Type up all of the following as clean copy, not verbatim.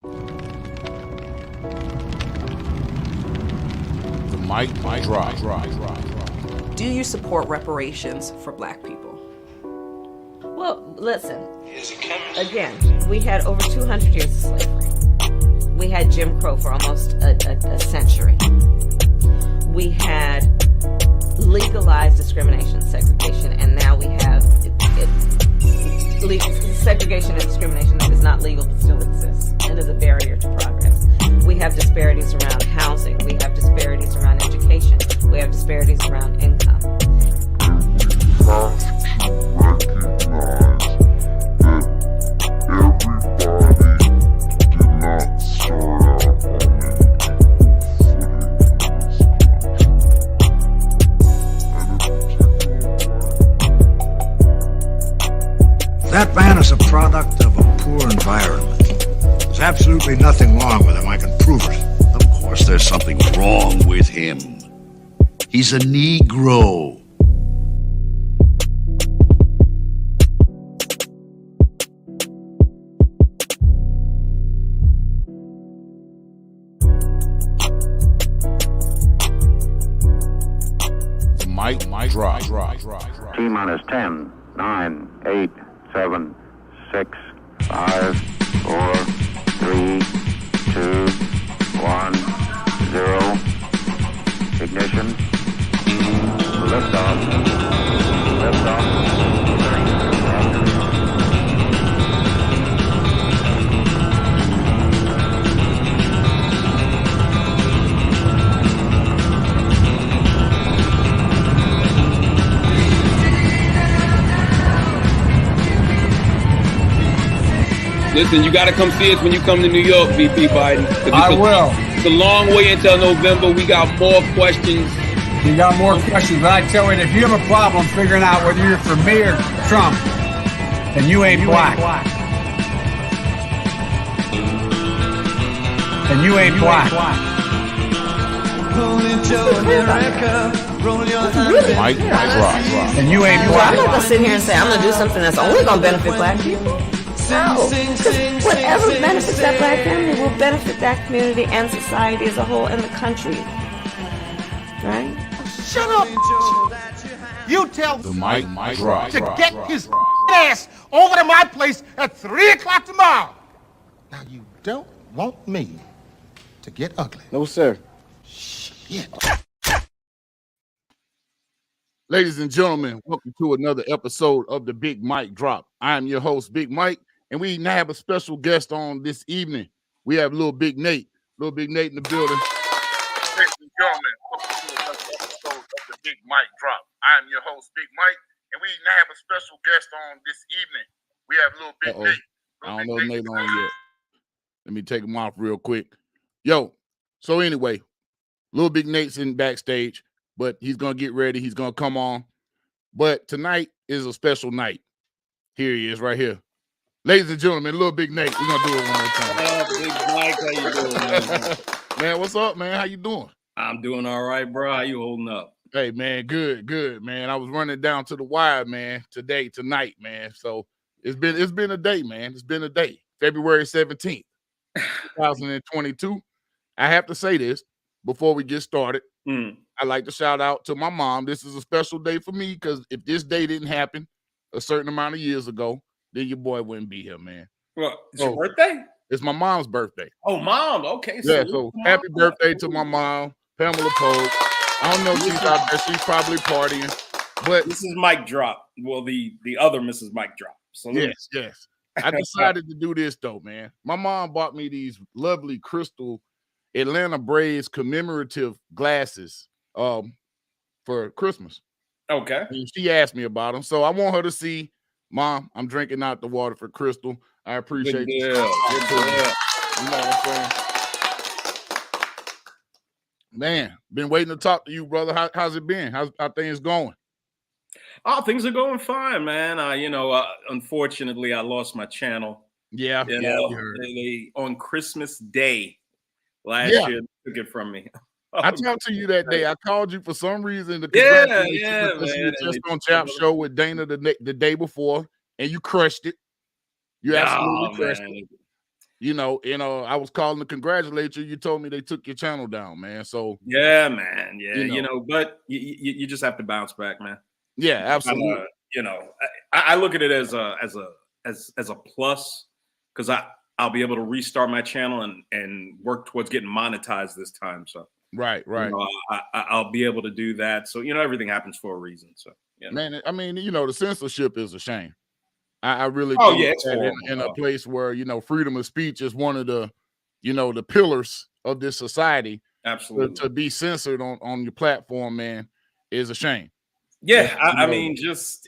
The mic drop. Do you support reparations for Black people? Well, listen, again, we had over 200 years of slavery. We had Jim Crow for almost a century. We had legalized discrimination and segregation, and now we have segregation and discrimination that is not legal but still exists and is a barrier to progress. We have disparities around housing. We have disparities around education. We have disparities around income. That man is a product of a poor environment. There's absolutely nothing wrong with him. I can prove it. Of course there's something wrong with him. He's a Negro. The mic drop. T-minus 10, 9, 8, 7, 6, 5, 4, 3, 2, 1, 0. Ignition. Liftoff. Listen, you got to come see us when you come to New York, VP Biden. I will. It's a long way until November. We got more questions. You got more questions, but I tell you, if you have a problem figuring out whether you're for me or Trump, then you ain't black. And you ain't black. Mic drop. And you ain't Well, I'm black. not going to sit here and say I'm going to do something that's only going to benefit Black people. No, because whatever benefits that Black family will benefit that community and society as a whole and the country. Right? Shut up! You tell The mic drop. to get his ass over to my place at 3 o'clock tomorrow. Now, you don't want me to get ugly. No, sir. Shit. Ladies and gentlemen, welcome to another episode of the Big Mike Drop. I am your host, Big Mike, and we now have a special guest on this evening. We have Lil Big Nate. Lil Big Nate in the building. Ladies and gentlemen, welcome to another episode of the Big Mike Drop. I am your host, Big Mike, and we now have a special guest on this evening. We have Lil Big Nate. I don't know Nate on yet. Let me take him off real quick. Yo, so anyway, Lil Big Nate's in backstage, but he's going to get ready. He's going to come on. But tonight is a special night. Here he is right here. Ladies and gentlemen, Lil Big Nate. We're going to do it one more time. What up, Big Mike? How you doing, man? Man, what's up, man? How you doing? I'm doing all right, bro. How you holding up? Hey, man, good, man. I was running down to the wire, man, tonight, man. So it's been a day, man. It's been a day. February 17th, 2022. I have to say this before we get started. I'd like to shout out to my mom. This is a special day for me because if this day didn't happen a certain amount of years ago, then your boy wouldn't be here, man. What? It's your birthday? It's my mom's birthday. Oh, mom. Okay. Yeah, so happy birthday to my mom, Pamela Pogue. I don't know if she's out there. She's probably partying. But this is Mike Drop. Well, the other Mrs. Mike Drop. So yes. I decided to do this though, man. My mom bought me these lovely crystal Atlanta Braves commemorative glasses for Christmas. Okay. And she asked me about them. So I want her to see, Mom, I'm drinking out the water for Crystal. I appreciate it. You know what I'm saying? Man, been waiting to talk to you, brother. How's it been? How things going? Oh, things are going fine, man. Unfortunately, I lost my channel. Yeah. On Christmas Day last year, they took it from me. I talked to you that day. I called you for some reason. To man. Just on Chap Show with Dana the day before, and you crushed it. You absolutely crushed it. I was calling to congratulate you. You told me they took your channel down, man. So yeah, man, yeah, but you just have to bounce back, man. Yeah, absolutely. I look at it as a plus, because I'll be able to restart my channel and work towards getting monetized this time. So right. I'll be able to do that. So everything happens for a reason. So man, I mean, the censorship is a shame. I really Oh think yeah, it's that horrible. in a place where freedom of speech is one of the the pillars of this society. Absolutely. To be censored on your platform, man, is a shame. Yeah, I mean, just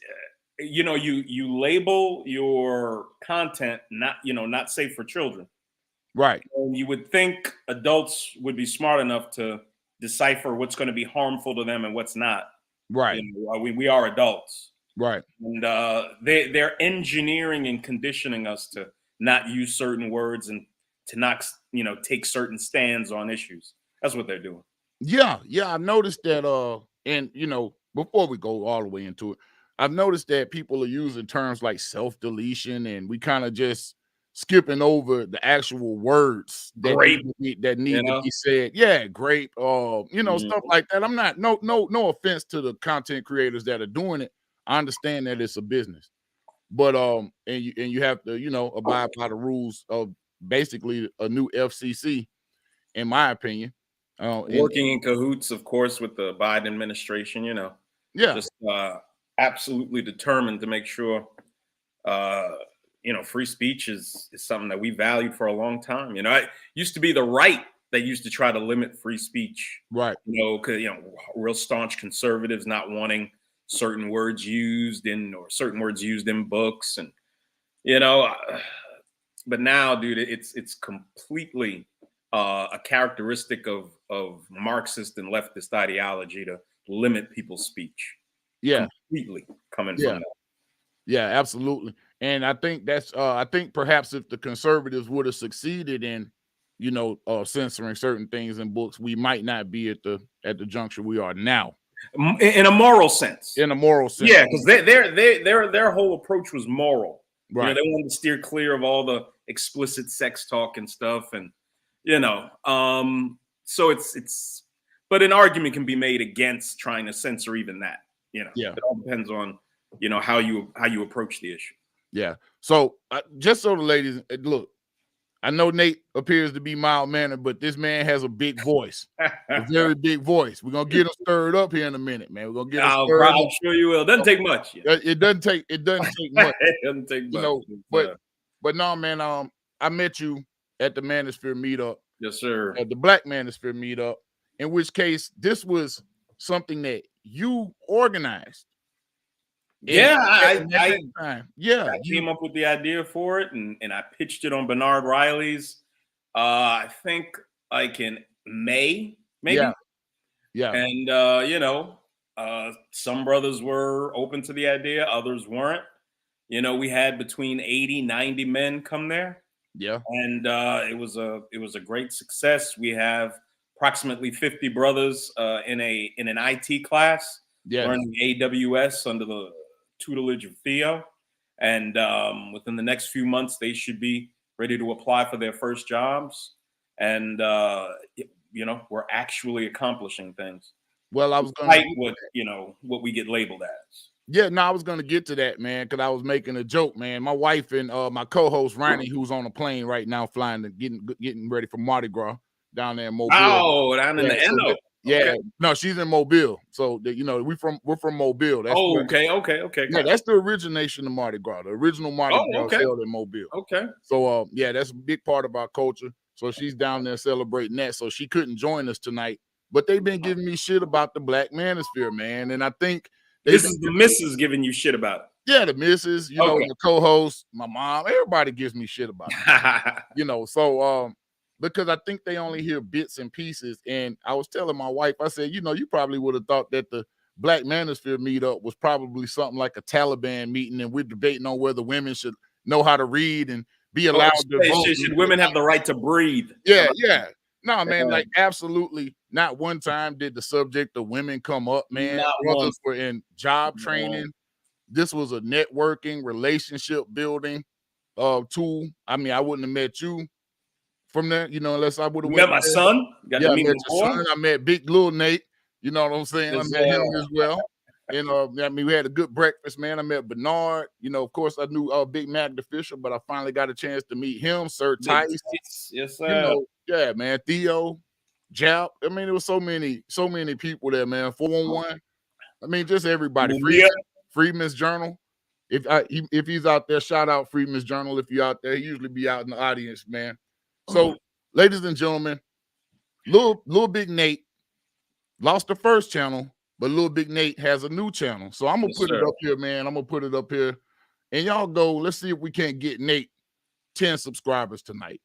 you label your content not safe for children. Right. And you would think adults would be smart enough to decipher what's going to be harmful to them and what's not. Right. We are adults. Right. And they're engineering and conditioning us to not use certain words and to not take certain stands on issues. That's what they're doing. Yeah, I noticed that and before we go all the way into it, I've noticed that people are using terms like self-deletion, and we kind of just skipping over the actual words that need to be said. Yeah, grape, stuff like that. I'm not no offense to the content creators that are doing it. I understand that it's a business, but and you have to abide by the rules of basically a new FCC, in my opinion. Working in cahoots, of course, with the Biden administration. Yeah, just absolutely determined to make sure free speech is something that we valued for a long time. It used to be the right that used to try to limit free speech. Right. Because real staunch conservatives not wanting certain words used in books, and but now, dude, it's completely a characteristic of Marxist and leftist ideology to limit people's speech. Yeah, completely coming yeah. from that. Yeah, absolutely. And I think that's I think perhaps if the conservatives would have succeeded in censoring certain things in books, we might not be at the juncture we are now. In a moral sense. In a moral sense. Yeah, because their whole approach was moral. Right. They wanted to steer clear of all the explicit sex talk and stuff, and so it's but an argument can be made against trying to censor even that. Yeah. It all depends on how you approach the issue. Yeah. So just so the ladies look, I know Nate appears to be mild-mannered, but this man has a big voice, a very big voice. We're gonna get him stirred up here in a minute, man. We're gonna get him stirred up. I'm sure you will. It doesn't take much. It doesn't take much. It doesn't take much. But no, man. I met you at the Manosphere meetup. Yes, sir. At the Black Manosphere meetup, in which case this was something that you organized. Yeah, I came up with the idea for it, and I pitched it on Bernard Riley's. I think like in May, maybe. Yeah. And some brothers were open to the idea, others weren't. We had between 80, 90 men come there. Yeah. And it was a great success. We have approximately 50 brothers in an IT class, learning AWS under the tutelage of Theo. And within the next few months, they should be ready to apply for their first jobs. And we're actually accomplishing things. Well, I was going what we get labeled as. Yeah, no, I was going to get to that, man, because I was making a joke, man. My wife and my co-host, Ronnie, who's on a plane right now flying to getting ready for Mardi Gras down there in Mobile. Oh, down in the Endo. Yeah, okay. No, she's in Mobile. So, we're from Mobile. That's okay. Yeah, that's the origination of Mardi Gras. The original Mardi Gras held in Mobile. Okay. So, that's a big part of our culture. So she's down there celebrating that. So she couldn't join us tonight. But they've been giving me shit about the Black Manosphere, man. And I think this is the missus giving you shit about it. Yeah, the missus, the co-host, my mom, everybody gives me shit about it. So because I think they only hear bits and pieces. And I was telling my wife, I said, you probably would have thought that the Black Manosphere meetup was probably something like a Taliban meeting, and we're debating on whether women should know how to read and be allowed to vote. Should women have the right to breathe? Yeah. No, man, like absolutely not one time did the subject of women come up, man. Brothers were in job training. This was a networking, relationship building tool. I mean, I wouldn't have met you from there, you know, unless I would have met my son. Got to I meet met my your boy. son. I met Big Lil Nate. You know what I'm saying? Yes, I met him as well. And I mean, we had a good breakfast, man. I met Bernard. You know, of course, I knew Big Mac the Fisher, but I finally got a chance to meet him, Sir Tice. Yes, sir. You know, yeah, man. Theo, Jap. I mean, there was so many people there, man. 411. I mean, just everybody. Freeman's Journal. If he's out there, shout out Freeman's Journal. If you're out there, he usually be out in the audience, man. So, ladies and gentlemen, Lil Big Nate lost the first channel, but Lil Big Nate has a new channel. So I'm gonna put it up here, man. I'm gonna put it up here, and y'all go. Let's see if we can't get Nate 10 subscribers tonight.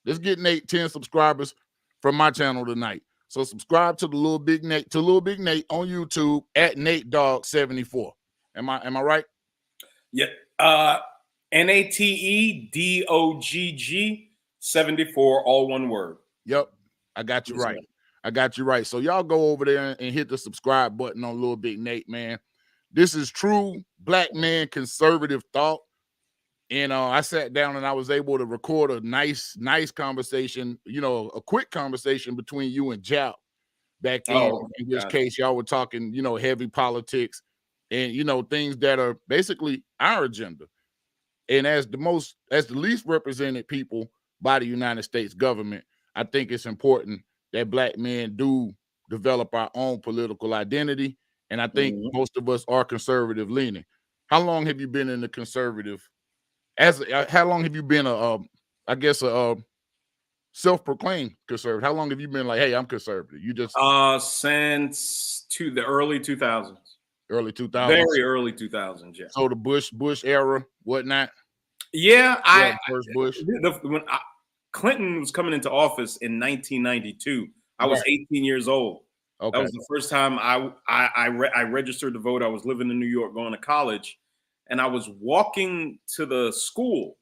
Let's get Nate 10 subscribers from my channel tonight. So subscribe to the Lil Big Nate on YouTube at NateDogg74. Am I right? Yeah. NATEDOGG 74, all one word. Yep. I got you right. I got you right. So y'all go over there and hit the subscribe button on Lil Big Nate, man. This is true black man conservative thought. And I sat down and I was able to record a nice conversation, you know, a quick conversation between you and Jap back then, in which case y'all were talking, you know, heavy politics and, you know, things that are basically our agenda. And as the least represented people by the United States government, I think it's important that black men do develop our own political identity. And I think most of us are conservative leaning. How long have you been in the conservative? How long have you been a self-proclaimed conservative? How long have you been like, hey, I'm conservative? You just since the early 2000s. Early 2000s. Very early 2000s, yeah. So the Bush era, whatnot. Yeah, first Bush. When Clinton was coming into office in 1992, I was 18 years old. Okay. That was the first time I registered to vote. I was living in New York, going to college, and I was walking to the school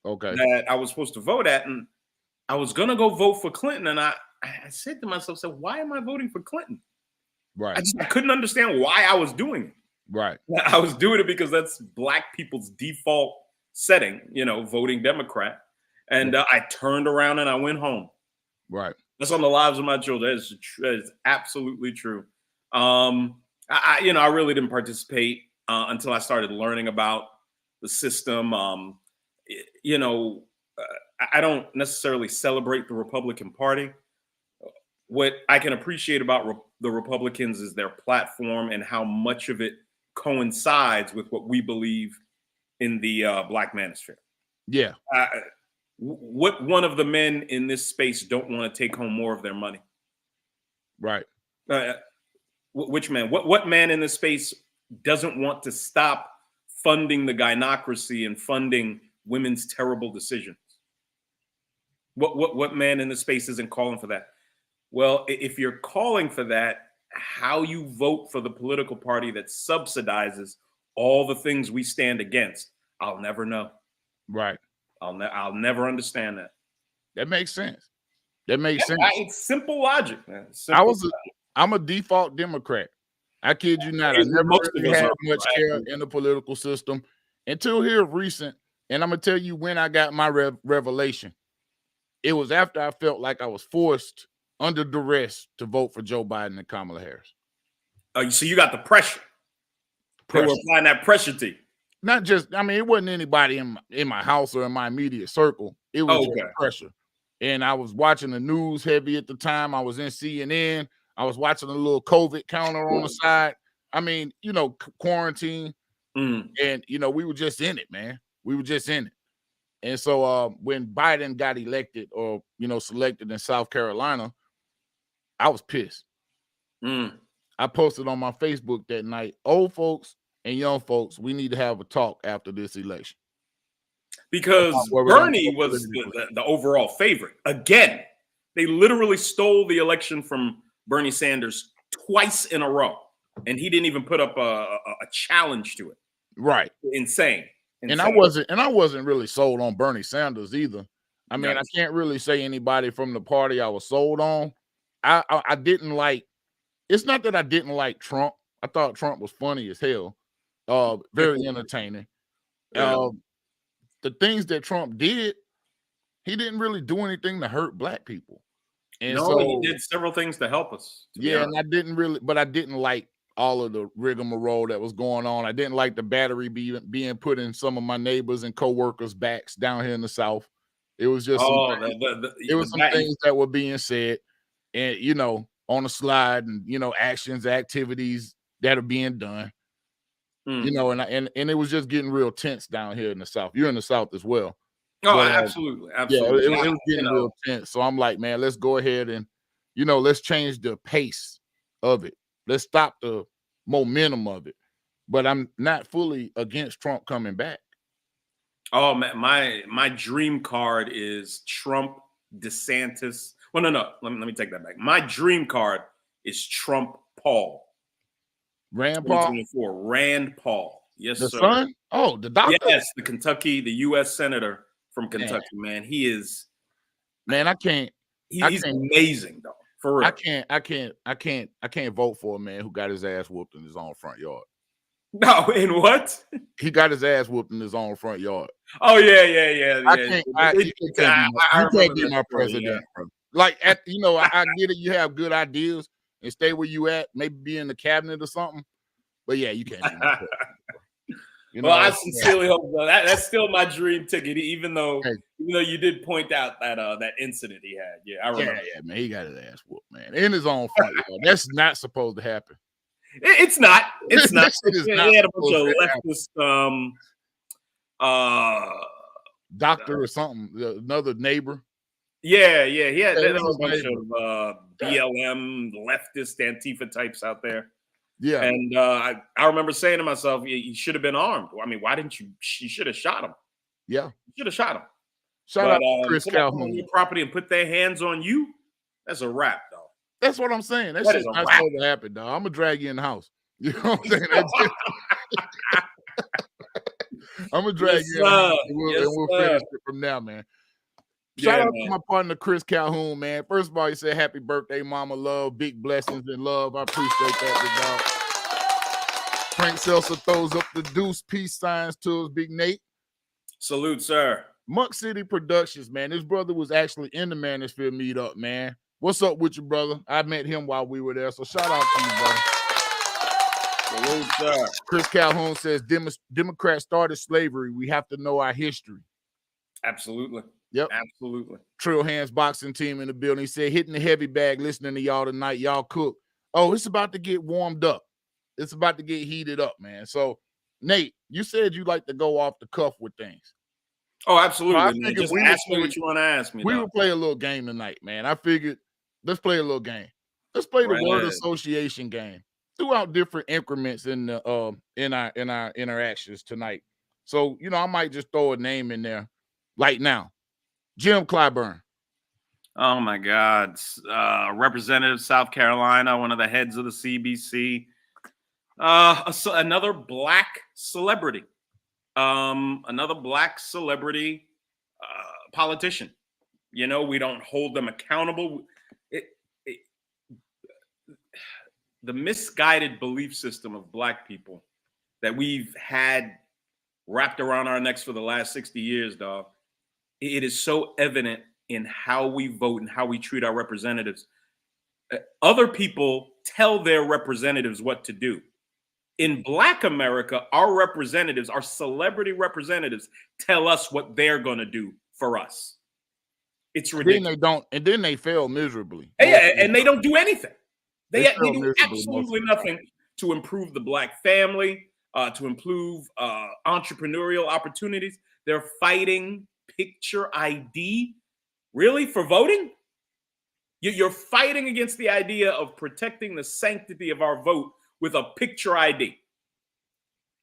that I was supposed to vote at, and I was gonna go vote for Clinton, and I said to myself, why am I voting for Clinton? Right. I couldn't understand why I was doing it. Right. I was doing it because that's black people's default setting, you know, voting Democrat. And I turned around and I went home. Right. That's on the lives of my children. That is absolutely true. I really didn't participate until I started learning about the system. I don't necessarily celebrate the Republican Party. What I can appreciate about the Republicans is their platform and how much of it coincides with what we believe in the Black manosphere. Yeah. What one of the men in this space don't want to take home more of their money? Right. Which man? What man in this space doesn't want to stop funding the gynocracy and funding women's terrible decisions? What man in this space isn't calling for that? Well, if you're calling for that, how you vote for the political party that subsidizes all the things we stand against, I'll never know. Right. I'll never understand that. That makes sense. That makes sense. It's simple logic, man. I'm a default Democrat. I kid you not. I never really had much care in the political system until here recent. And I'm gonna tell you when I got my revelation. It was after I felt like I was forced under duress to vote for Joe Biden and Kamala Harris. So you got the pressure. They were applying that pressure to you. Not just, I mean, it wasn't anybody in my house or in my immediate circle. It was just pressure. And I was watching the news heavy at the time. I was in CNN. I was watching a little COVID counter on the side. I mean, you know, quarantine. And, you know, we were just in it, man. We were just in it. And so when Biden got elected or, you know, selected in South Carolina, I was pissed. I posted on my Facebook that night, old folks and young folks, we need to have a talk after this election. Because Bernie was the overall favorite. Again, they literally stole the election from Bernie Sanders twice in a row. And he didn't even put up a challenge to it. Right. Insane. And I wasn't really sold on Bernie Sanders either. I mean, I can't really say anybody from the party I was sold on. I didn't like, it's not that I didn't like Trump. I thought Trump was funny as hell. Very entertaining. The things that Trump did, he didn't really do anything to hurt black people. And no, so he did several things to help us. Yeah, and I didn't like all of the rigmarole that was going on. I didn't like the battery being put in some of my neighbors and co-workers' backs down here in the South. It was just some things that were being said, and on the slide, and actions, activities that are being done. And it was just getting real tense down here in the South. You're in the South as well. Oh, absolutely. Yeah, it was getting real tense. So I'm like, man, let's go ahead and let's change the pace of it. Let's stop the momentum of it. But I'm not fully against Trump coming back. Oh man, my dream card is Trump, DeSantis. Well, no. Let me take that back. My dream card is Trump, Paul. Rand Paul? Rand Paul. Yes, the sir. Son? Oh, the doctor? Yes, the U.S. Senator from Kentucky, man. He is. Man, he's amazing, though. For real. I can't vote for a man who got his ass whooped in his own front yard. No, in what? He got his ass whooped in his own front yard. Oh, yeah. You can't be my president. Yeah. Like, I get it. You have good ideas and stay where you at, maybe be in the cabinet or something. But yeah, you can't be my president. Well, I sincerely hope that's still my dream ticket, even though you did point out that incident he had. Yeah, I remember. Yeah, man, he got his ass whooped, man, in his own front yard. That's not supposed to happen. It's not. It's not. He had a bunch of leftist doctor or something, another neighbor. Yeah. He had a bunch of BLM leftist Antifa types out there. Yeah, and I remember saying to myself, "You should have been armed. I mean, why didn't you? You should have shot him. Yeah, you should have shot him. Shout out to Chris Calhoun. On your property and put their hands on you. That's a wrap, dog. That's what I'm saying. That shit's not supposed to happen, dog. I'm gonna drag you in the house. You know what I'm saying? I'm gonna drag you in the house, and we'll finish it from now, man. Shout out to my partner Chris Calhoun, man. First of all, he said happy birthday, mama. Love, big blessings and love. I appreciate that, big dog. Frank Seltzer throws up the deuce peace signs to us, Big Nate. Salute, sir. Muck City Productions, man. His brother was actually in the Manosphere meetup, man. What's up with you, brother? I met him while we were there, so shout out to you, brother. Salute, sir. Chris Calhoun says Democrats started slavery. We have to know our history. Absolutely. Yep. Absolutely. Trail Hands boxing team in the building. He said, hitting the heavy bag, listening to y'all tonight. Y'all cook. Oh, it's about to get warmed up. It's about to get heated up, man. So, Nate, you said you like to go off the cuff with things. Oh, absolutely. So just ask me what you want to ask me. We will play a little game tonight, man. I figured, let's play a little game. Let's play the word association game throughout different increments in our interactions tonight. So, I might just throw a name in there right now. Jim Clyburn. Oh my God. Representative South Carolina, one of the heads of the CBC. Another black celebrity. Another black celebrity politician. We don't hold them accountable. The misguided belief system of black people that we've had wrapped around our necks for the last 60 years, dog. It is so evident in how we vote and how we treat our representatives. Other people tell their representatives what to do. In Black America, our representatives, our celebrity representatives, tell us what they're going to do for us. It's ridiculous. And then they fail miserably. Yeah, and they don't do anything. They do absolutely nothing to improve the Black family, to improve entrepreneurial opportunities. They're fighting picture ID, really, for voting? You're fighting against the idea of protecting the sanctity of our vote with a picture ID.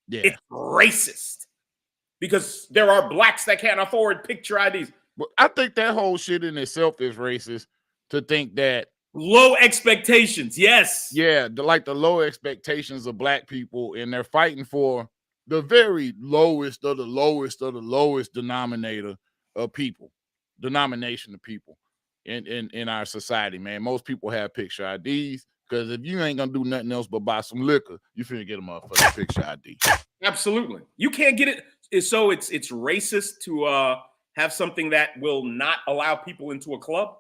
Yeah. It's racist because there are blacks that can't afford picture IDs. Well, I think that whole shit in itself is racist to think that low expectations. Yes. Yeah. The low expectations of black people, and they're fighting for the very lowest of the lowest of the lowest denomination of people in our society, man. Most people have picture IDs because if you ain't gonna do nothing else but buy some liquor, you finna get them up for the picture ID. Absolutely. You can't get it. So it's racist to have something that will not allow people into a club?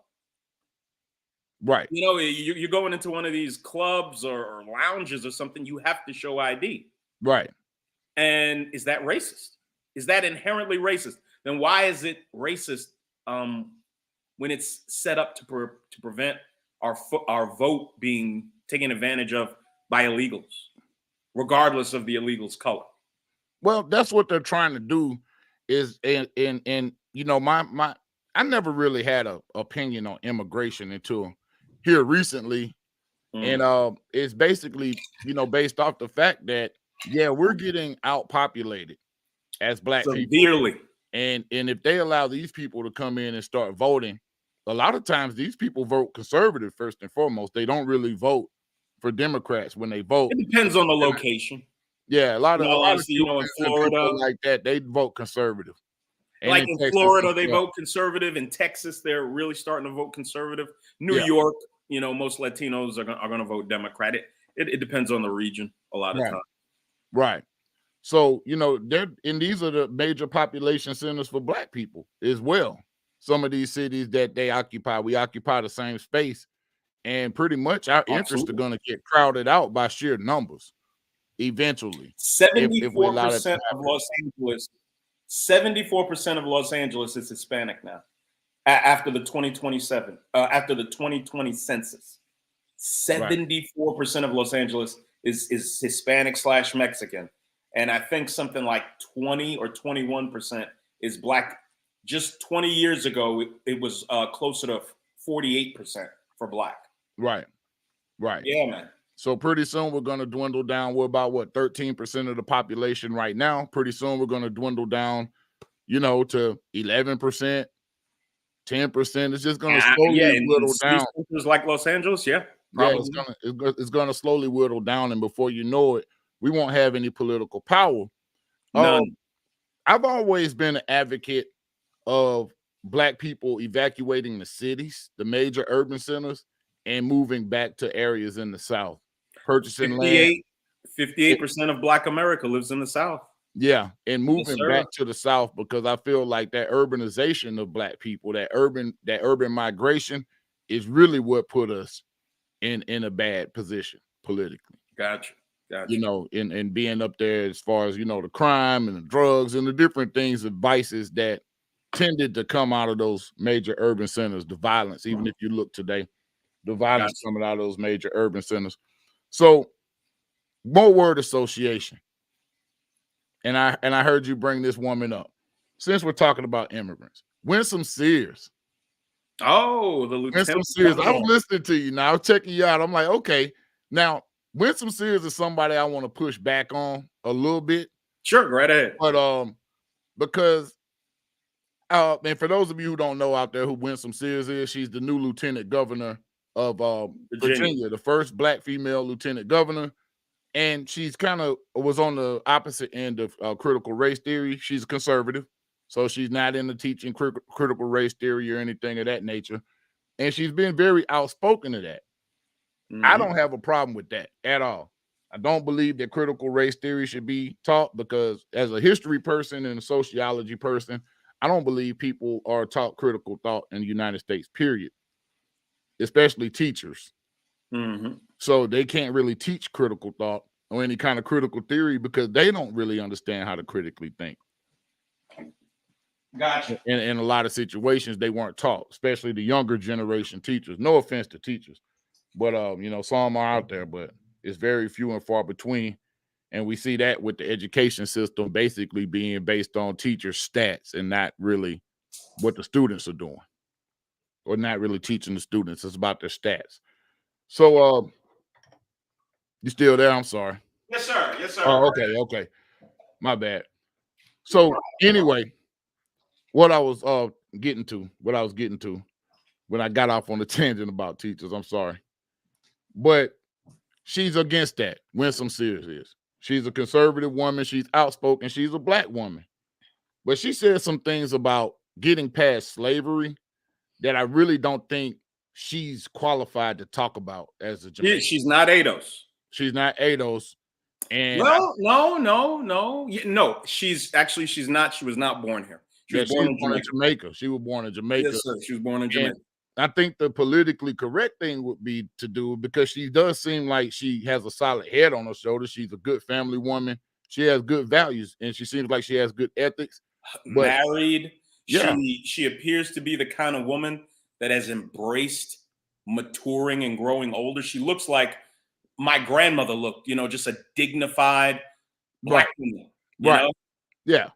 Right. You know, you're going into one of these clubs or lounges or something, you have to show ID. Right. And is that racist? Is that inherently racist? Then why is it racist when it's set up to prevent our vote being taken advantage of by illegals, regardless of the illegals' color? Well, that's what they're trying to do. Is and you know, I never really had an opinion on immigration until here recently. And it's basically, you know, based off the fact that, yeah, we're getting outpopulated as Black people. Severely. And if they allow these people to come in and start voting, a lot of times these people vote conservative first and foremost. They don't really vote for Democrats when they vote. It depends on the location. Yeah, a lot of you know, in Florida like that, they vote conservative. And like in Florida, they vote conservative. In Texas, they're really starting to vote conservative. New York, you know, most Latinos are going to vote Democratic. It depends on the region a lot of times. Right. So, you know, these are the major population centers for Black people as well. Some of these cities that they occupy, we occupy the same space. And pretty much our interests are going to get crowded out by sheer numbers eventually. 74% of Los Angeles, 74% of Los Angeles is Hispanic now. After the 2020 census, 74% of Los Angeles is Hispanic / Mexican, and I think something like 20 or 21% is Black. Just 20 years ago, it was closer to 48% for Black. Right. Yeah, man. So pretty soon we're going to dwindle down. We're about 13% of the population right now. Pretty soon we're going to dwindle down, you know, to 11%. 10%. It's just going to slowly whittle down. It's like Los Angeles, it's going to slowly whittle down, and before you know it, we won't have any political power. None. I've always been an advocate of Black people evacuating the cities, the major urban centers, and moving back to areas in the South, purchasing land. 58% of Black America lives in the South. Yeah, and moving back to the South, because I feel like that urbanization of Black people, that urban migration is really what put us in a bad position politically. Gotcha. You know, and being up there as far as, you know, the crime and the drugs and the different things and vices that tended to come out of those major urban centers, the violence, even if you look today, the violence coming out of those major urban centers. So more word association. And I heard you bring this woman up. Since we're talking about immigrants, Winsome Sears. Oh, the Lieutenant. Winsome Sears. I was listening to you now. I was checking you out. I'm like, okay. Now, Winsome Sears is somebody I want to push back on a little bit. Sure, right ahead. But because and for those of you who don't know out there who Winsome Sears is, she's the new lieutenant governor of Virginia, the first Black female lieutenant governor. And she's kind of was on the opposite end of critical race theory. She's a conservative, so she's not into teaching critical race theory or anything of that nature. And she's been very outspoken to that. I don't have a problem with that at all. I don't believe that critical race theory should be taught, because as a history person and a sociology person, I don't believe people are taught critical thought in the United States, period, especially teachers. So they can't really teach critical thought or any kind of critical theory because they don't really understand how to critically think. Gotcha. In a lot of situations, they weren't taught, especially the younger generation teachers. No offense to teachers, but you know, some are out there, but it's very few and far between. And we see that with the education system basically being based on teacher stats and not really what the students are doing, or not really teaching the students. It's about their stats. So, you still there? I'm sorry. Yes, sir. Yes, sir. Oh, okay. My bad. So anyway, what I was getting to when I got off on the tangent about teachers, I'm sorry. But she's against that. Winsome Sears is. She's a conservative woman. She's outspoken. She's a Black woman. But she said some things about getting past slavery that I really don't think she's qualified to talk about as a Jamaican. She's not ADOS. She's not ADOS. And no. She's not. She was not born here. She was born in Jamaica. She was born in Jamaica. Yes, sir. She was born in Jamaica. I think the politically correct thing would be to do, because she does seem like she has a solid head on her shoulders. She's a good family woman. She has good values, and she seems like she has good ethics. But, married. Yeah. She appears to be the kind of woman that has embraced maturing and growing older. She looks like my grandmother looked, just a dignified Black woman. You know? Yeah.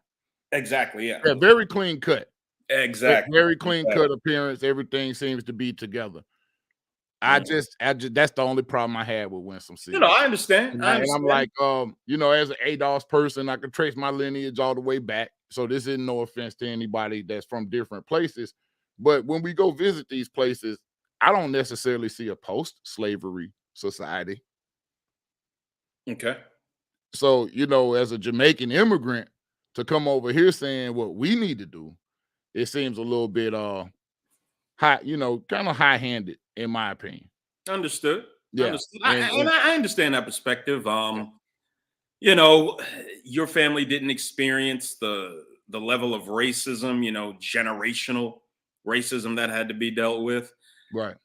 Exactly. Yeah. Yeah. Very clean cut. Exactly. Very clean cut appearance. Everything seems to be together. I just that's the only problem I had with Winsome C. I understand. And I'm like, as an ADOS person, I can trace my lineage all the way back. So this isn't no offense to anybody that's from different places. But when we go visit these places, I don't necessarily see a post-slavery society. Okay. So, as a Jamaican immigrant, to come over here saying what we need to do, it seems a little bit high, kind of high-handed, in my opinion. Understood. Yeah. Understood. I understand that perspective. Your family didn't experience the level of racism, generational racism that had to be dealt with. Right.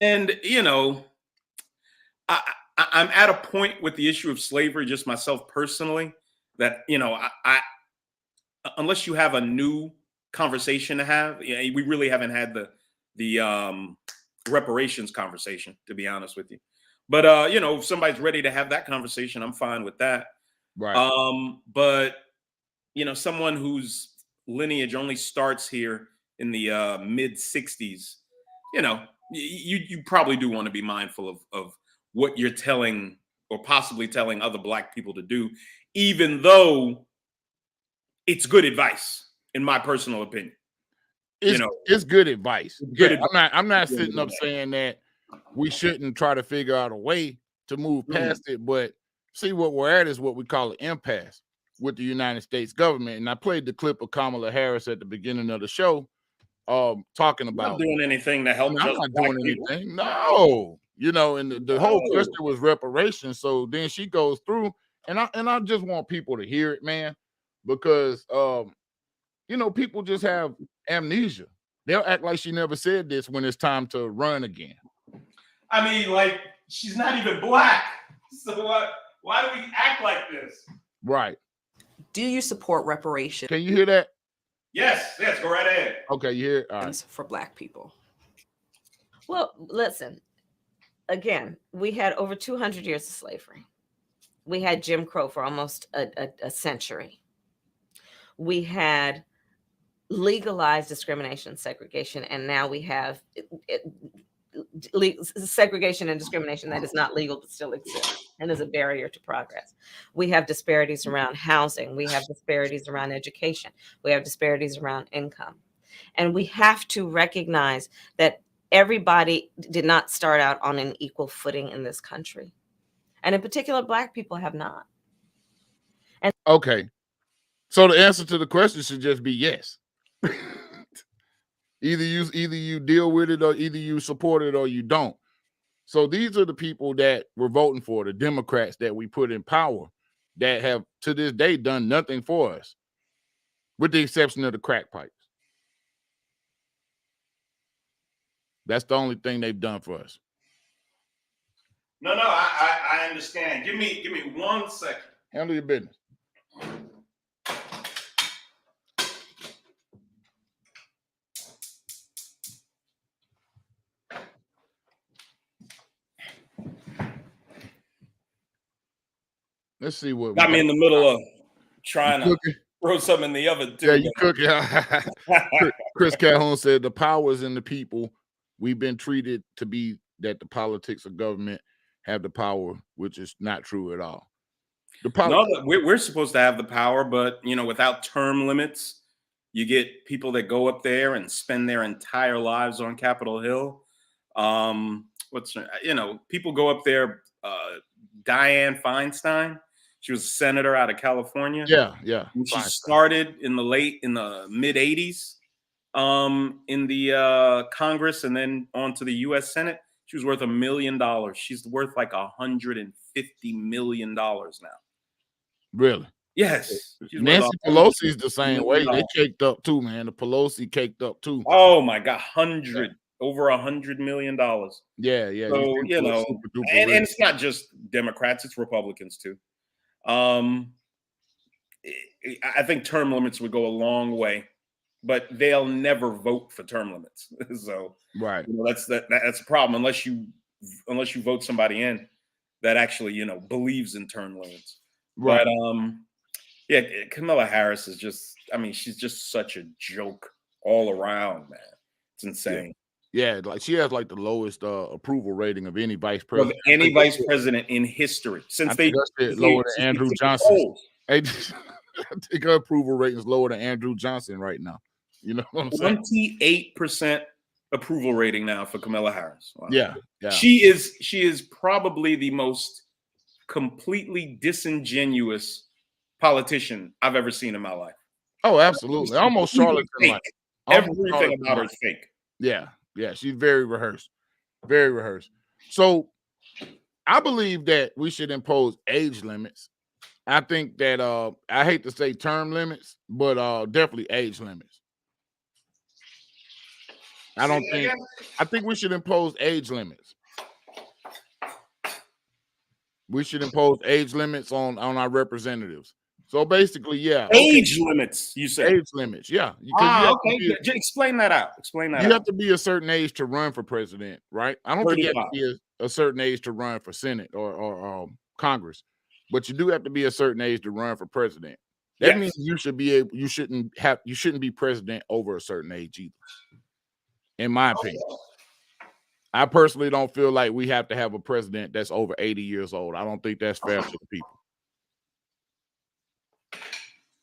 And I'm at a point with the issue of slavery, just myself personally, that, I unless you have a new conversation to have, we really haven't had the reparations conversation, to be honest with you. But if somebody's ready to have that conversation, I'm fine with that. Right. But someone whose lineage only starts here in the mid 60s, you probably do want to be mindful of what you're telling or possibly telling other Black people to do, even though it's good advice, in my personal opinion. It's good advice. I'm not sitting up saying that we shouldn't try to figure out a way to move past it, but see, what we're at is what we call an impasse with the United States government. And I played the clip of Kamala Harris at the beginning of the show, talking about not doing anything to help. I'm not doing anything. No, and the whole question was reparations. So then she goes through, and I just want people to hear it, man, because people just have amnesia. They'll act like she never said this when it's time to run again. I mean, like, she's not even Black. So why do we act like this? Right. Do you support reparations? Can you hear that? Yes, go right ahead. Okay, you hear it? All right. For Black people? Well, listen, again, we had over 200 years of slavery. We had Jim Crow for almost a century. We had legalized discrimination and segregation, and now we have segregation and discrimination that is not legal but still exists and is a barrier to progress. We have disparities around housing. We have disparities around education. We have disparities around income. And we have to recognize that everybody did not start out on an equal footing in this country. And in particular, Black people have not. And okay. So the answer to the question should just be yes. Either you deal with it, or either you support it or you don't. So these are the people that we're voting for, the Democrats that we put in power, that have to this day done nothing for us, with the exception of the crack pipes. That's the only thing they've done for us. No, I understand. Give me 1 second. Handle your business. Let's see what got me in the middle of trying to throw something in the oven too. Yeah, you cooking. Chris Calhoun said the power is in the people. We've been treated to be that the politics of government have the power, which is not true at all. No, we're supposed to have the power, but without term limits, you get people that go up there and spend their entire lives on Capitol Hill. People go up there. Dianne Feinstein, she was a senator out of California. Yeah. And she started in the mid 80s in the Congress, and then on to the U.S. Senate. She was worth $1 million. She's worth like $150 million now. Really? Yes. Nancy Pelosi's the same way. They caked up too, man. The Pelosi caked up too. Oh my God, over $100 million. Yeah, yeah. So you know, and it's not just Democrats; it's Republicans too. I think term limits would go a long way, but they'll never vote for term limits. So right, you know, that's a problem unless you vote somebody in that actually believes in term limits. Right. But yeah, Kamala Harris is just, I mean, she's just such a joke all around, man. It's insane. Yeah, like she has like the lowest approval rating of any vice president. Of any vice president in history since they lower than Andrew Johnson. I think her approval rating is lower than Andrew Johnson right now. You know what I'm saying? 28% approval rating now for Kamala Harris. Wow. Yeah, yeah. She is probably the most completely disingenuous politician I've ever seen in my life. Oh, absolutely. Almost Charlatan-like. Everything about her is fake. Yeah, yeah. She's very rehearsed. Very rehearsed. So I believe that we should impose age limits. I think that I hate to say term limits, but definitely age limits. I think we should impose age limits. We should impose age limits on our representatives. So basically, yeah. Age limits, you said. Age limits, yeah. Okay. Explain that out. You have to be a certain age to run for president, right? I don't think you have to be a certain age to run for Senate or Congress, but you do have to be a certain age to run for president. That means you shouldn't be president over a certain age either. In my opinion. I personally don't feel like we have to have a president that's over 80 years old. I don't think that's fair to the people.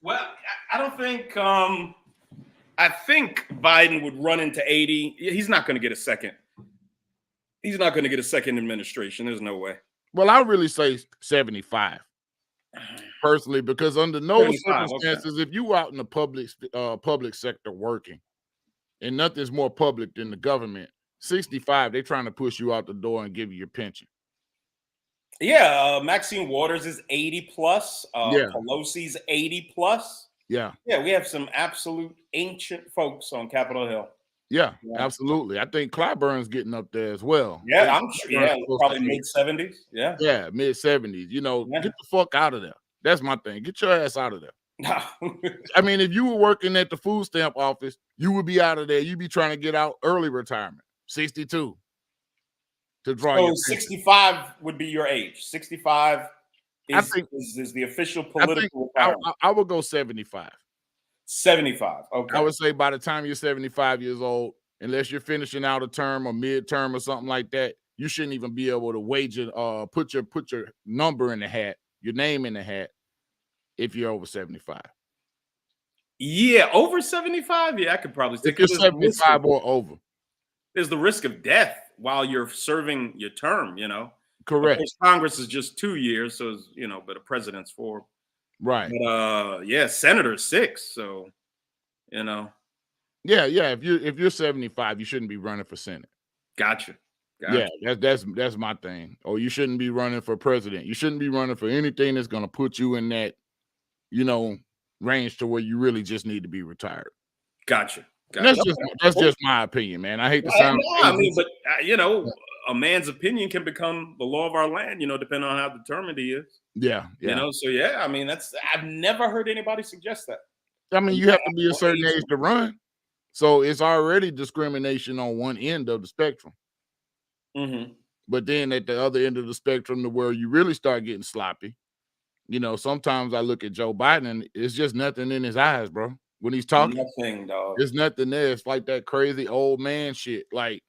Well, I don't think I think Biden would run into 80. He's not going to get a second. He's not going to get a second administration. There's no way. Well, I really say 75. Personally, because under no circumstances, if you out in the public sector working, and nothing's more public than the government, 65, they're trying to push you out the door and give you your pension. Yeah, Maxine Waters is 80 plus. Pelosi's 80 plus. Yeah. Yeah, we have some absolute ancient folks on Capitol Hill. Yeah, absolutely. I think Clyburn's getting up there as well. Yeah, I'm sure. Yeah, probably mid-70s. Yeah. Yeah, mid-70s. You know, get the fuck out of there. That's my thing. Get your ass out of there. I mean, if you were working at the food stamp office, you would be out of there. You'd be trying to get out early retirement, 62. To draw so 65 would be your age. 65 is the official political requirement. I would go 75. 75. Okay. I would say by the time you're 75 years old, unless you're finishing out a term or midterm or something like that, you shouldn't even be able to wager put your number in the hat, your name in the hat, if you're over 75. Yeah, over 75? Yeah, I could probably if you're 75 or over. There's the risk of death while you're serving your term, you know. Correct. Congress is just 2 years, so but a president's 4. Right. But yeah, senator's 6. So, Yeah. If you're 75, you shouldn't be running for Senate. Gotcha. Yeah, that's my thing. Or you shouldn't be running for president. You shouldn't be running for anything that's going to put you in that, range to where you really just need to be retired. Gotcha. That's just my opinion, man. I hate to sound. I mean, but a man's opinion can become the law of our land, depending on how determined he is. Yeah. So I mean, I've never heard anybody suggest that. I mean, you have to be a certain age to run, so it's already discrimination on one end of the spectrum. Mm-hmm. But then at the other end of the spectrum, to where you really start getting sloppy, sometimes I look at Joe Biden and it's just nothing in his eyes, bro. When he's talking, nothing, dog. There's nothing there. It's like that crazy old man shit. Like,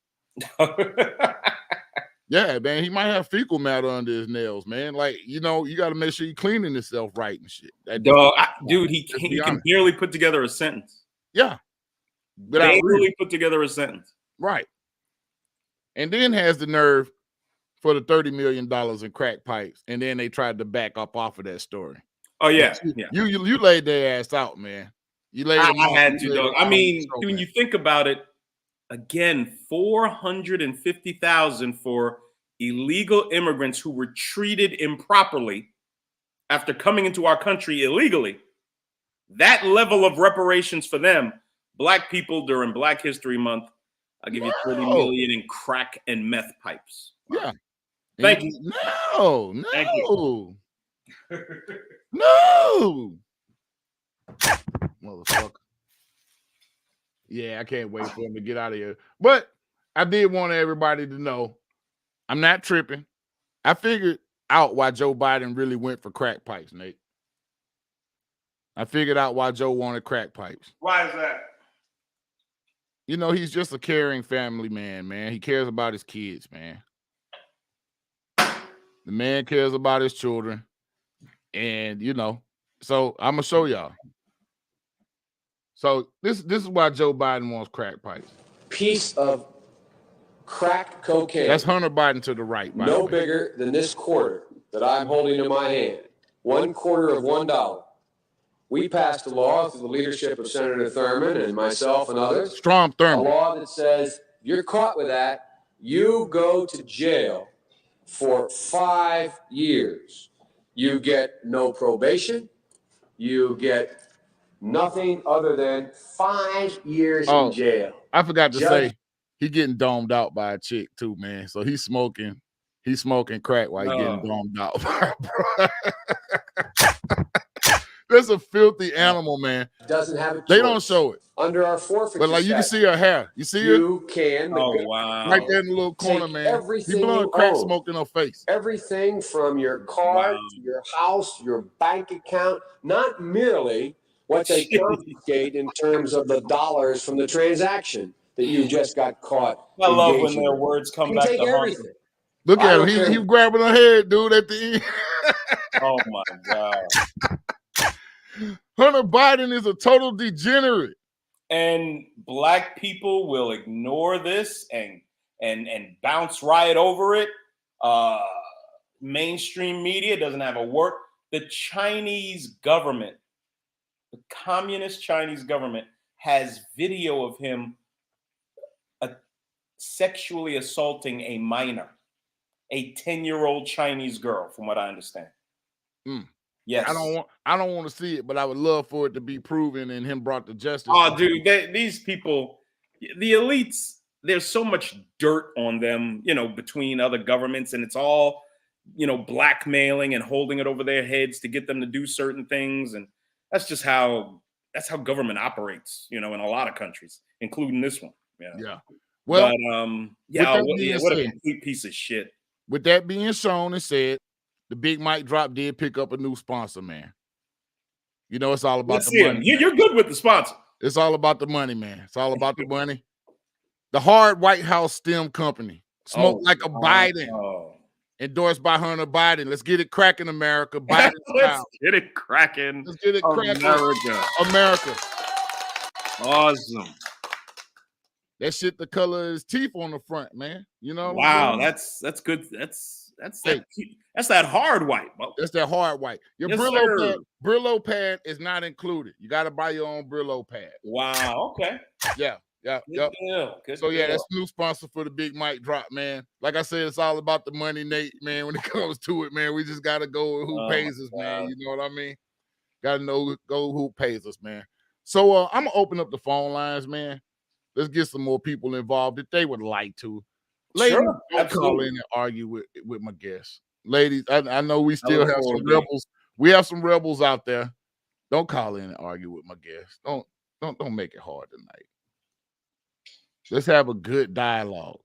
yeah, man, he might have fecal matter under his nails, man. Like, you got to make sure you're cleaning yourself right and shit. Dude, he can barely put together a sentence. Yeah, barely put together a sentence. Right, and then has the nerve for the $30 million in crack pipes, and then they tried to back up off of that story. Oh yeah, you laid their ass out, man. I had to, dog. I mean, when you think about it, again, 450,000 for illegal immigrants who were treated improperly after coming into our country illegally. That level of reparations for them, Black people during Black History Month, I'll give you 30 million in crack and meth pipes. Wow. Yeah. Thank you. No. Thank you. No. Motherfucker. Yeah, I can't wait for him to get out of here. But I did want everybody to know I'm not tripping. I figured out why Joe Biden really went for crack pipes, Nate. I figured out why Joe wanted crack pipes. Why is that? You know, he's just a caring family man. He cares about his kids, man. The man cares about his children. And, you know, so I'm going to show y'all. So this is why Joe Biden wants crack pipes. Piece of crack cocaine. That's Hunter Biden to the right. No bigger than this quarter that I'm holding in my hand. 1/4 of $1. We passed a law through the leadership of Senator Thurmond and myself and others. Strom Thurmond. A law that says if you're caught with that, you go to jail for 5 years. You get no probation. You get nothing other than 5 years in jail. I forgot to say, he getting domed out by a chick too, man. So he's smoking crack while he's getting domed out. That's a filthy animal, man. Doesn't have a choice. They don't show it. Under our forfeiture but like you can see her hair. You see her? You can. Wow. Right there in the little corner, man. He blowing crack smoke in her face. Everything from your car to your house, your bank account, not merely what they confiscate in terms of the dollars from the transaction that you just got caught. I love when their words come back to everything. Look at him. He grabbing her head, dude, at the end. Oh my God. Hunter Biden is a total degenerate. And Black people will ignore this and bounce right over it. Mainstream media doesn't have a word. The Chinese government, the communist Chinese government, has video of him sexually assaulting a minor, a 10-year-old Chinese girl, from what I understand. Yes. I don't want to see it, but I would love for it to be proven and him brought to justice. Oh, dude, these people, the elites, there's so much dirt on them, you know, between other governments, and it's all, you know, blackmailing and holding it over their heads to get them to do certain things. And that's just how government operates, you know, in a lot of countries, including this one. Yeah. Well, but, what a complete piece of shit. With that being shown and said, the Big Mike Drop did pick up a new sponsor, man. You know, it's all about the money. You're good with the sponsor. It's all about the money, man. It's all about the money. The Hard White House STEM Company. Smoke like a Biden. Endorsed by Hunter Biden. Let's get it cracking, America. Biden Let's get it cracking. Let's get it cracking, America. Awesome. That shit, the color of his teeth on the front, man. You know? Wow, that's good. That's that hard white. Bro. That's that hard white. Your Brillo pad is not included. You got to buy your own Brillo pad. Wow. Okay. Yeah. Good deal. That's new sponsor for the Big Mike Drop, man. Like I said, it's all about the money, Nate, man. When it comes to it, man, we just got to go with who pays us, man. You know what I mean? Got to go who pays us, man. So I'm going to open up the phone lines, man. Let's get some more people involved if they would like to. Ladies, don't call in and argue with my guests. Ladies, I know we still have some rebels. We have some rebels out there. Don't call in and argue with my guests. Don't make it hard tonight. Let's have a good dialogue.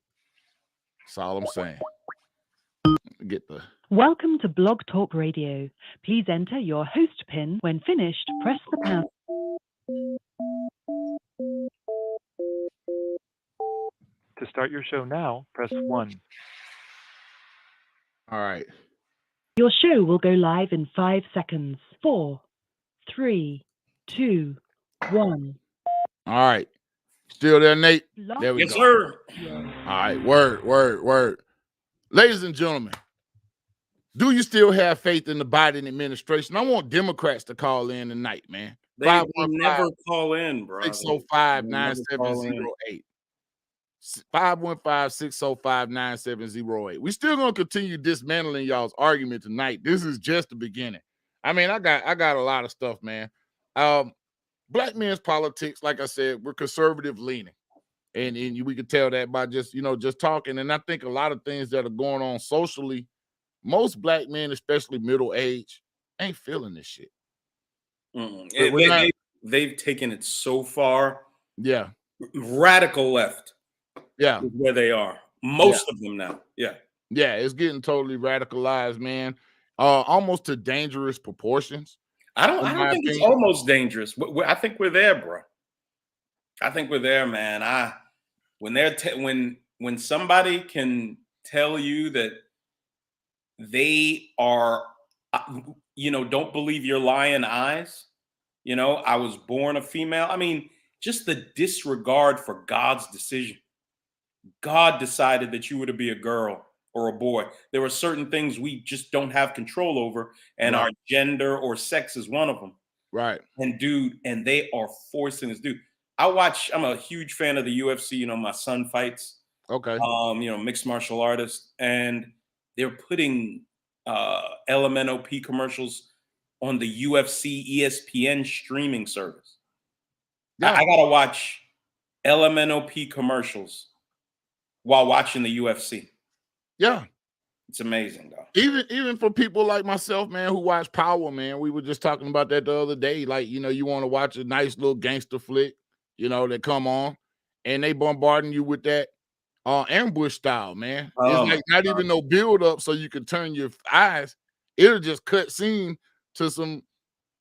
That's all I'm saying. Welcome to Blog Talk Radio. Please enter your host PIN. When finished, press the pound. To start your show now, press 1. All right. Your show will go live in 5 seconds. 4, 3, 2, 1. All right. Still there, Nate? There we go. Yes, sir. All right. Word. Ladies and gentlemen, do you still have faith in the Biden administration? I want Democrats to call in tonight, man. They never call in, bro. 605-9708. 515-605-9708. We're still going to continue dismantling y'all's argument tonight. This is just the beginning. I mean, I got a lot of stuff, man. Black men's politics, like I said, we're conservative leaning. And we could tell that by just, just talking. And I think a lot of things that are going on socially, most black men, especially middle age, ain't feeling this shit. They've taken it so far. Yeah. Radical left. Yeah. Is where they are. Most of them now. Yeah. Yeah, it's getting totally radicalized, man. Almost to dangerous proportions. I don't think it's almost dangerous. I think we're there, bro. I think we're there, man. When somebody can tell you that they are, don't believe your lying eyes. I was born a female. I mean, just the disregard for God's decision. God decided that you were to be a girl or a boy. There are certain things we just don't have control over, and our gender or sex is one of them. Right. And they are forcing us. Dude, I'm a huge fan of the UFC. My son fights. Okay. Mixed martial artist, and they're putting LMNOP commercials on the UFC ESPN streaming service. Yeah. I gotta watch LMNOP commercials while watching the UFC. Yeah. It's amazing, though. Even for people like myself, man, who watch Power, man, we were just talking about that the other day. Like, you want to watch a nice little gangster flick, that come on, and they bombarding you with that ambush style, man. It's like not even no build up so you can turn your eyes. It'll just cut scene to some,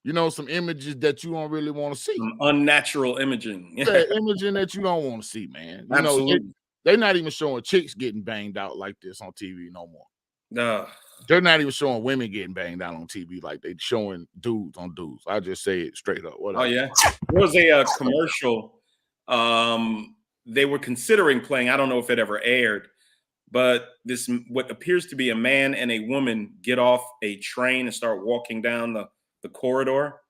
some images that you don't really want to see. Some unnatural imaging. Yeah, imaging that you don't want to see, man. Absolutely. They're not even showing chicks getting banged out like this on TV no more. No. They're not even showing women getting banged out on TV like they're showing dudes on dudes. I just say it straight up. Whatever. Oh, yeah. There was a commercial they were considering playing. I don't know if it ever aired, but what appears to be a man and a woman get off a train and start walking down the corridor.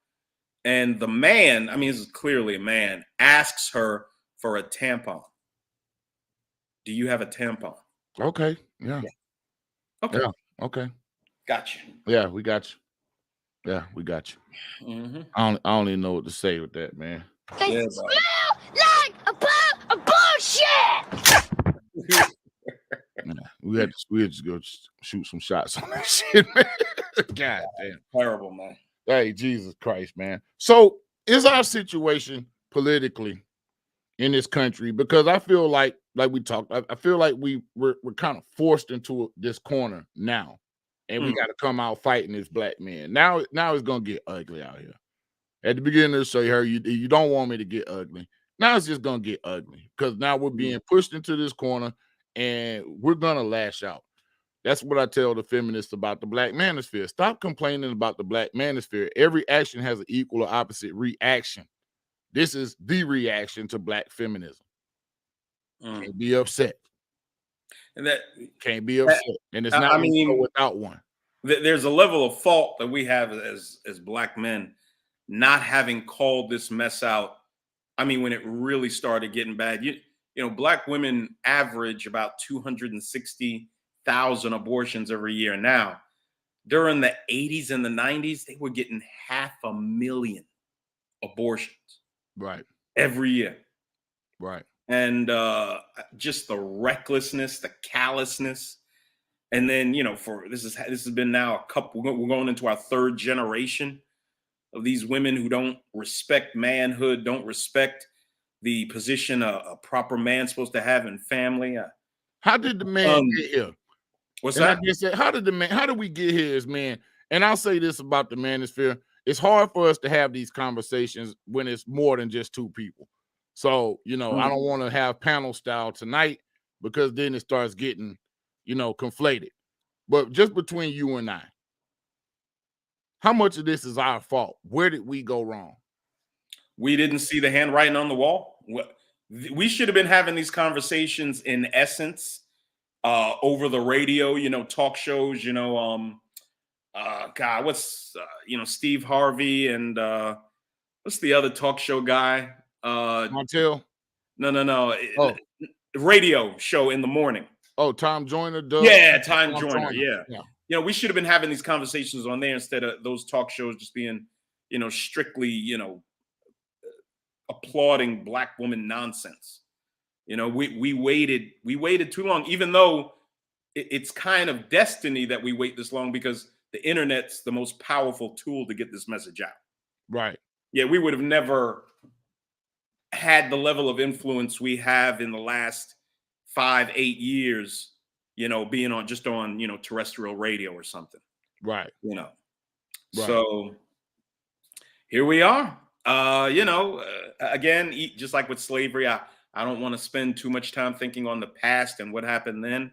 And the man, I mean, this is clearly a man, asks her for a tampon. Do you have a tampon? Okay. Yeah. Okay. Yeah. Okay. Gotcha. Yeah, we got you. Yeah, we got you. Mm-hmm. I don't even know what to say with that, man. They smell like a pile of bullshit. We had to go shoot some shots on that shit, man. God damn. Terrible, man. Hey, Jesus Christ, man. So is our situation politically in this country? Because I feel like we talked, I feel like we're kind of forced into this corner now. And we got to come out fighting this black man. Now it's gonna get ugly out here. At the beginning of the show, you heard you don't want me to get ugly. Now it's just gonna get ugly because now we're being pushed into this corner and we're gonna lash out. That's what I tell the feminists about the black manosphere. Stop complaining about the black manosphere. Every action has an equal or opposite reaction. This is the reaction to black feminism. Can't be upset. And that can't be upset. And it's not without one. There's a level of fault that we have as black men not having called this mess out. I mean, when it really started getting bad, black women average about 260,000 abortions every year. Now, during the 80s and the 90s, they were getting 500,000 abortions. Right. Every year. Right. And just the recklessness, the callousness. And then, this has been now we're going into our third generation of these women who don't respect manhood, don't respect the position a proper man's supposed to have in family. How did the man get here? What's and that? I just said, how did we get here as men? And I'll say this about the manosphere. It's hard for us to have these conversations when it's more than just two people. So, I don't want to have panel style tonight because then it starts getting, conflated. But just between you and I, how much of this is our fault? Where did we go wrong? We didn't see the handwriting on the wall. We should have been having these conversations in essence over the radio, talk shows, Steve Harvey and what's the other talk show guy? Montel? No. Radio show in the morning. Oh, Tom Joyner. Yeah, Tom Joyner. Yeah. You know, we should have been having these conversations on there instead of those talk shows just being, you know, strictly, you know, applauding black woman nonsense. You know, we waited too long, even though it's kind of destiny that we wait this long because the internet's the most powerful tool to get this message out. Right. Yeah, we would have never had the level of influence we have in the last 5-8 years, you know, being on just on, you know, terrestrial radio or something. Right. You know. Right. So here we are. You know, again, just like with slavery, I don't want to spend too much time thinking on the past and what happened then,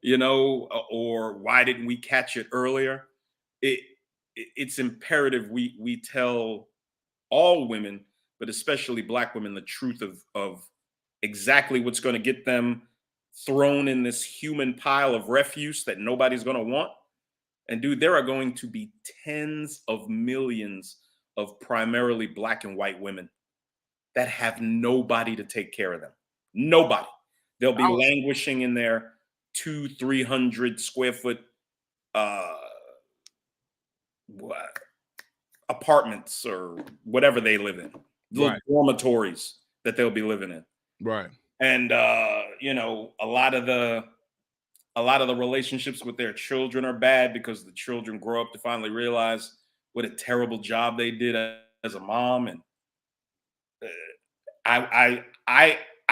you know, or why didn't we catch it earlier? It's imperative we tell all women, but especially black women, the truth of exactly what's going to get them thrown in this human pile of refuse that nobody's going to want. And dude, there are going to be tens of millions of primarily black and white women that have nobody to take care of them. Nobody. They'll be languishing in their 200-300 square foot apartments or whatever they live in, little dormitories that they'll be living in. Right. And you know, a lot of the relationships with their children are bad because the children grow up to finally realize what a terrible job they did as a mom. And I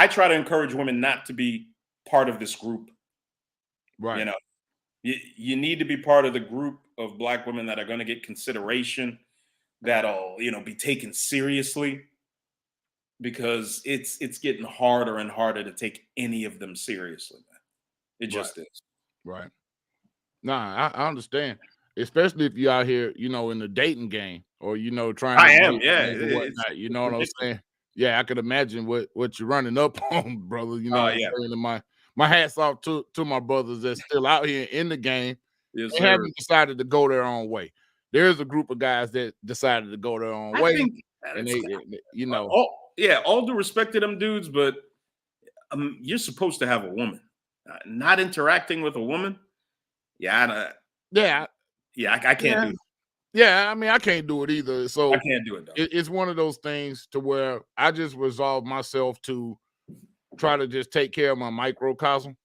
try to encourage women not to be part of this group. Right. You know, you need to be part of the group of black women that are going to get consideration, that'll, you know, be taken seriously, because it's getting harder and harder to take any of them seriously, man. It just is. Right. Nah, I understand. Especially if you're out here, you know, in the dating game or, you know, trying to whatnot, you know what I'm saying? Yeah, I could imagine what you're running up on, brother. You know what I'm saying? And my hat's off to my brothers that's still out here in the game. Yes, they haven't decided to go their own way. There's a group of guys that decided to go their own way. And they, you know. All due respect to them dudes, but you're supposed to have a woman. Not interacting with a woman. I can't do it. Yeah, I mean, I can't do it either. So I can't do it, though. It's one of those things to where I just resolve myself to try to just take care of my microcosm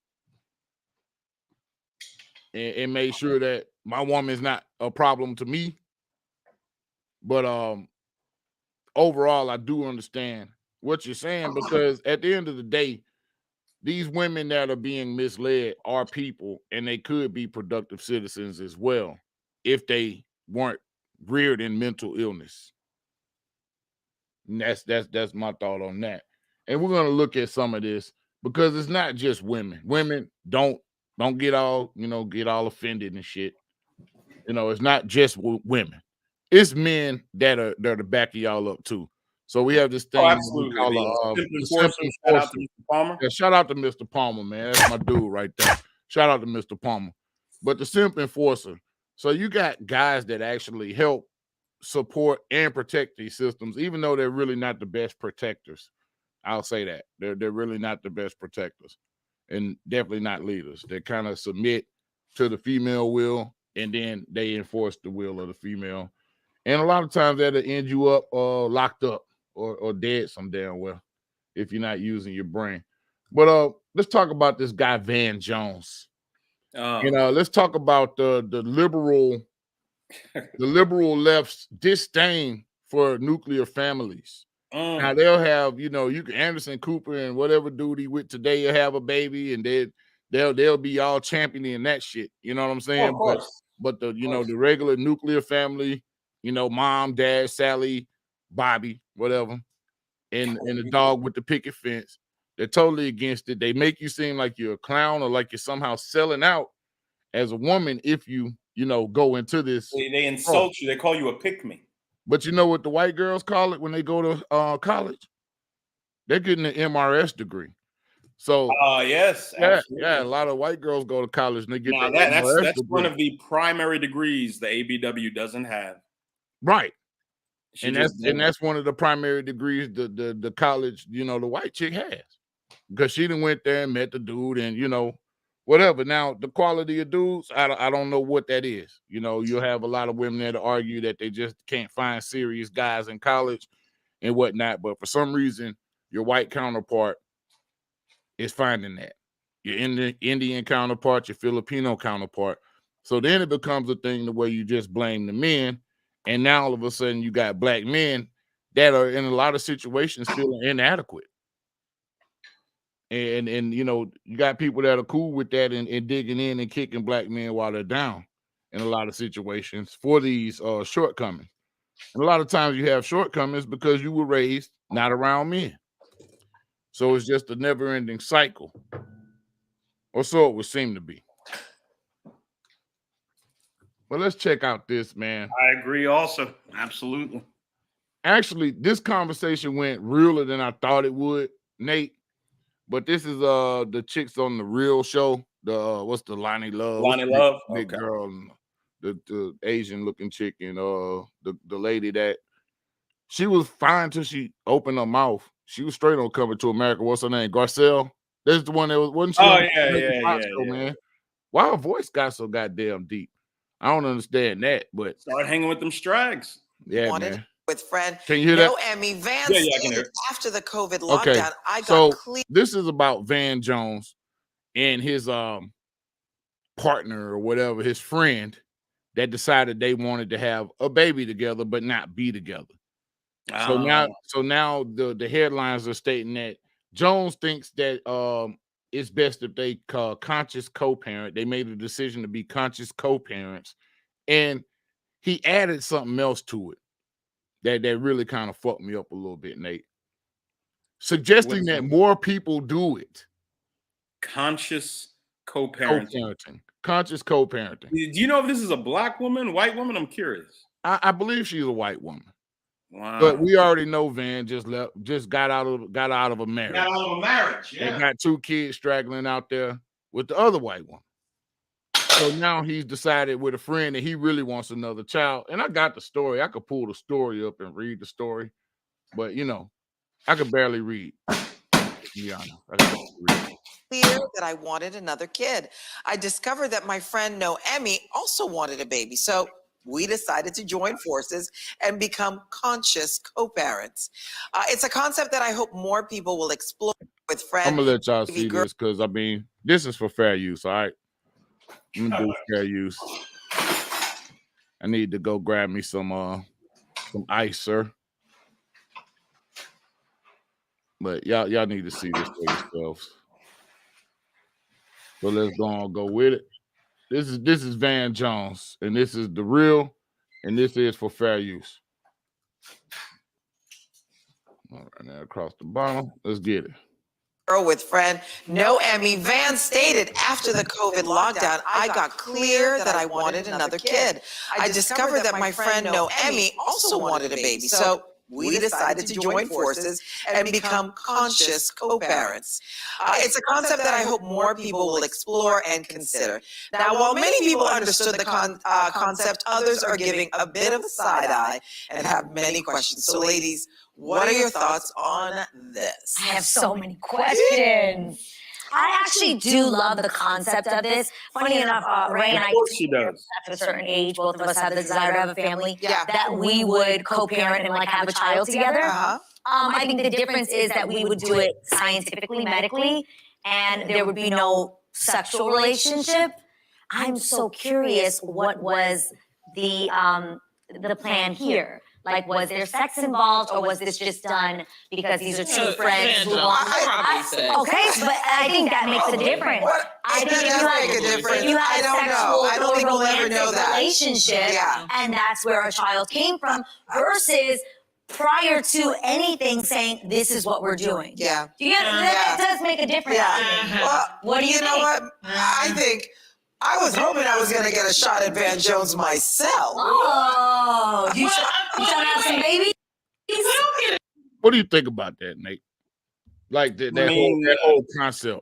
and make sure that my woman is not a problem to me. But overall, I do understand what you're saying, because at the end of the day, these women that are being misled are people, and they could be productive citizens as well if they weren't reared in mental illness. And that's my thought on that. And we're gonna look at some of this because it's not just women. Women don't get all, you know, get all offended and shit. You know, it's not just women. It's men that are to back y'all up too. So we have this thing. Absolutely. Shout out to Mr. Palmer. Yeah, shout out to Mr. Palmer, man. That's my dude right there. Shout out to Mr. Palmer. But the simp enforcer. So you got guys that actually help support and protect these systems, even though they're really not the best protectors. I'll say that. They're really not the best protectors, and definitely not leaders. They kind of submit to the female will, and then they enforce the will of the female. And a lot of times that'll end you up locked up or dead some damn well if you're not using your brain. But let's talk about this guy Van Jones. You know, let's talk about the liberal left's disdain for nuclear families. Now they'll have, you know, you can Anderson Cooper and whatever dude he with today will have a baby, and they'll be all championing that shit. You know what I'm saying? But the, you know, the regular nuclear family, you know, mom, dad, Sally, Bobby, whatever, and the dog with the picket fence, they're totally against it. They make you seem like you're a clown or like you're somehow selling out as a woman if you know, go into this. They insult you. They call you a pick-me. But you know what the white girls call it when they go to college? They're getting an MRS degree. So yes, yeah, a lot of white girls go to college and they get that's one of the primary degrees the ABW doesn't have. Right. And that's one of the primary degrees the college, you know, the white chick has. Because she done went there and met the dude and, you know, whatever. Now, the quality of dudes, I don't know what that is. You know, you'll have a lot of women that argue that they just can't find serious guys in college and whatnot. But for some reason, your white counterpart is finding that. Your Indian counterpart, your Filipino counterpart. So then it becomes a thing the way you just blame the men. And now all of a sudden you got black men that are in a lot of situations feeling inadequate. And you know, you got people that are cool with that and digging in and kicking black men while they're down in a lot of situations for these shortcomings. And a lot of times you have shortcomings because you were raised not around men. So it's just a never-ending cycle. Or so it would seem to be. Well, let's check out this, man. I agree also. Absolutely. Actually, this conversation went realer than I thought it would, Nate. But this is the chicks on the Real show. The what's the Lonnie Love? Lonnie Love, big girl, and the Asian looking chick, and the lady that she was fine till she opened her mouth. She was straight on Coming to America. What's her name? Garcelle. That's the one that wasn't she? Oh Yeah, man. Why her voice got so goddamn deep? I don't understand that, but start hanging with them strags. Yeah, man. With friend. Can you hear no that? Emmy Van Yeah, I can hear it. after the COVID Okay, lockdown, I got so clear. this is about Van Jones and his partner or whatever, his friend that decided they wanted to have a baby together but not be together. So now the headlines are stating that Jones thinks that it's best if they conscious co-parent. They made a decision to be conscious co-parents, and he added something else to it that really kind of fucked me up a little bit, Nate. Suggesting that more people do it. Conscious co-parenting. Conscious co-parenting. Do you know if this is a black woman, white woman? I'm curious. I believe she's a white woman. Wow. But we already know Van just got out of a marriage. Got out of a marriage, yeah. And got 2 kids straggling out there with the other white woman. So now he's decided with a friend that he really wants another child. And I got the story. I could pull the story up and read the story. But, you know, I could barely read. Yeah, I could read. Clear that I wanted another kid. I discovered that my friend Noemi also wanted a baby. So we decided to join forces and become conscious co-parents. It's a concept that I hope more people will explore with friends. I'm going to let y'all see this because, I mean, this is for fair use, all right? I'm going to do fair use. I need to go grab me some ice, sir. But y'all need to see this for yourselves. So let's go with it. This is Van Jones, and this is the real, and this is for fair use. All right, now across the bottom, let's get it. With friend Noemi Van stated after the COVID lockdown, I got clear that I wanted another kid. I discovered that my friend Noemi also wanted a baby. So we decided to join forces and become conscious co-parents. It's a concept that I hope more people will explore and consider. Now, while many people understood the concept, others are giving a bit of a side eye and have many questions. So ladies, what are your thoughts on this? I have so many questions. I actually do love the concept of this. Funny enough, Ray and I, at a certain age, both of us have the desire to have a family, that we would co-parent and like have a child together. I think the difference is that we would do it scientifically, medically, and there would be no sexual relationship. I'm so curious, what was the plan here? Like, was there sex involved, or was this just done because these are two friends who want? Okay, but I think that makes a difference. I think if you had a sexual or romantic relationship, and that's where a child came from, versus prior to anything saying this is what we're doing. Yeah, that does make a difference. Well, what do you think? know what? I think. I was hoping I was going to get a shot at Van Jones myself. Oh, you trying to have some babies? What do you think about that, Nate? Like that whole concept.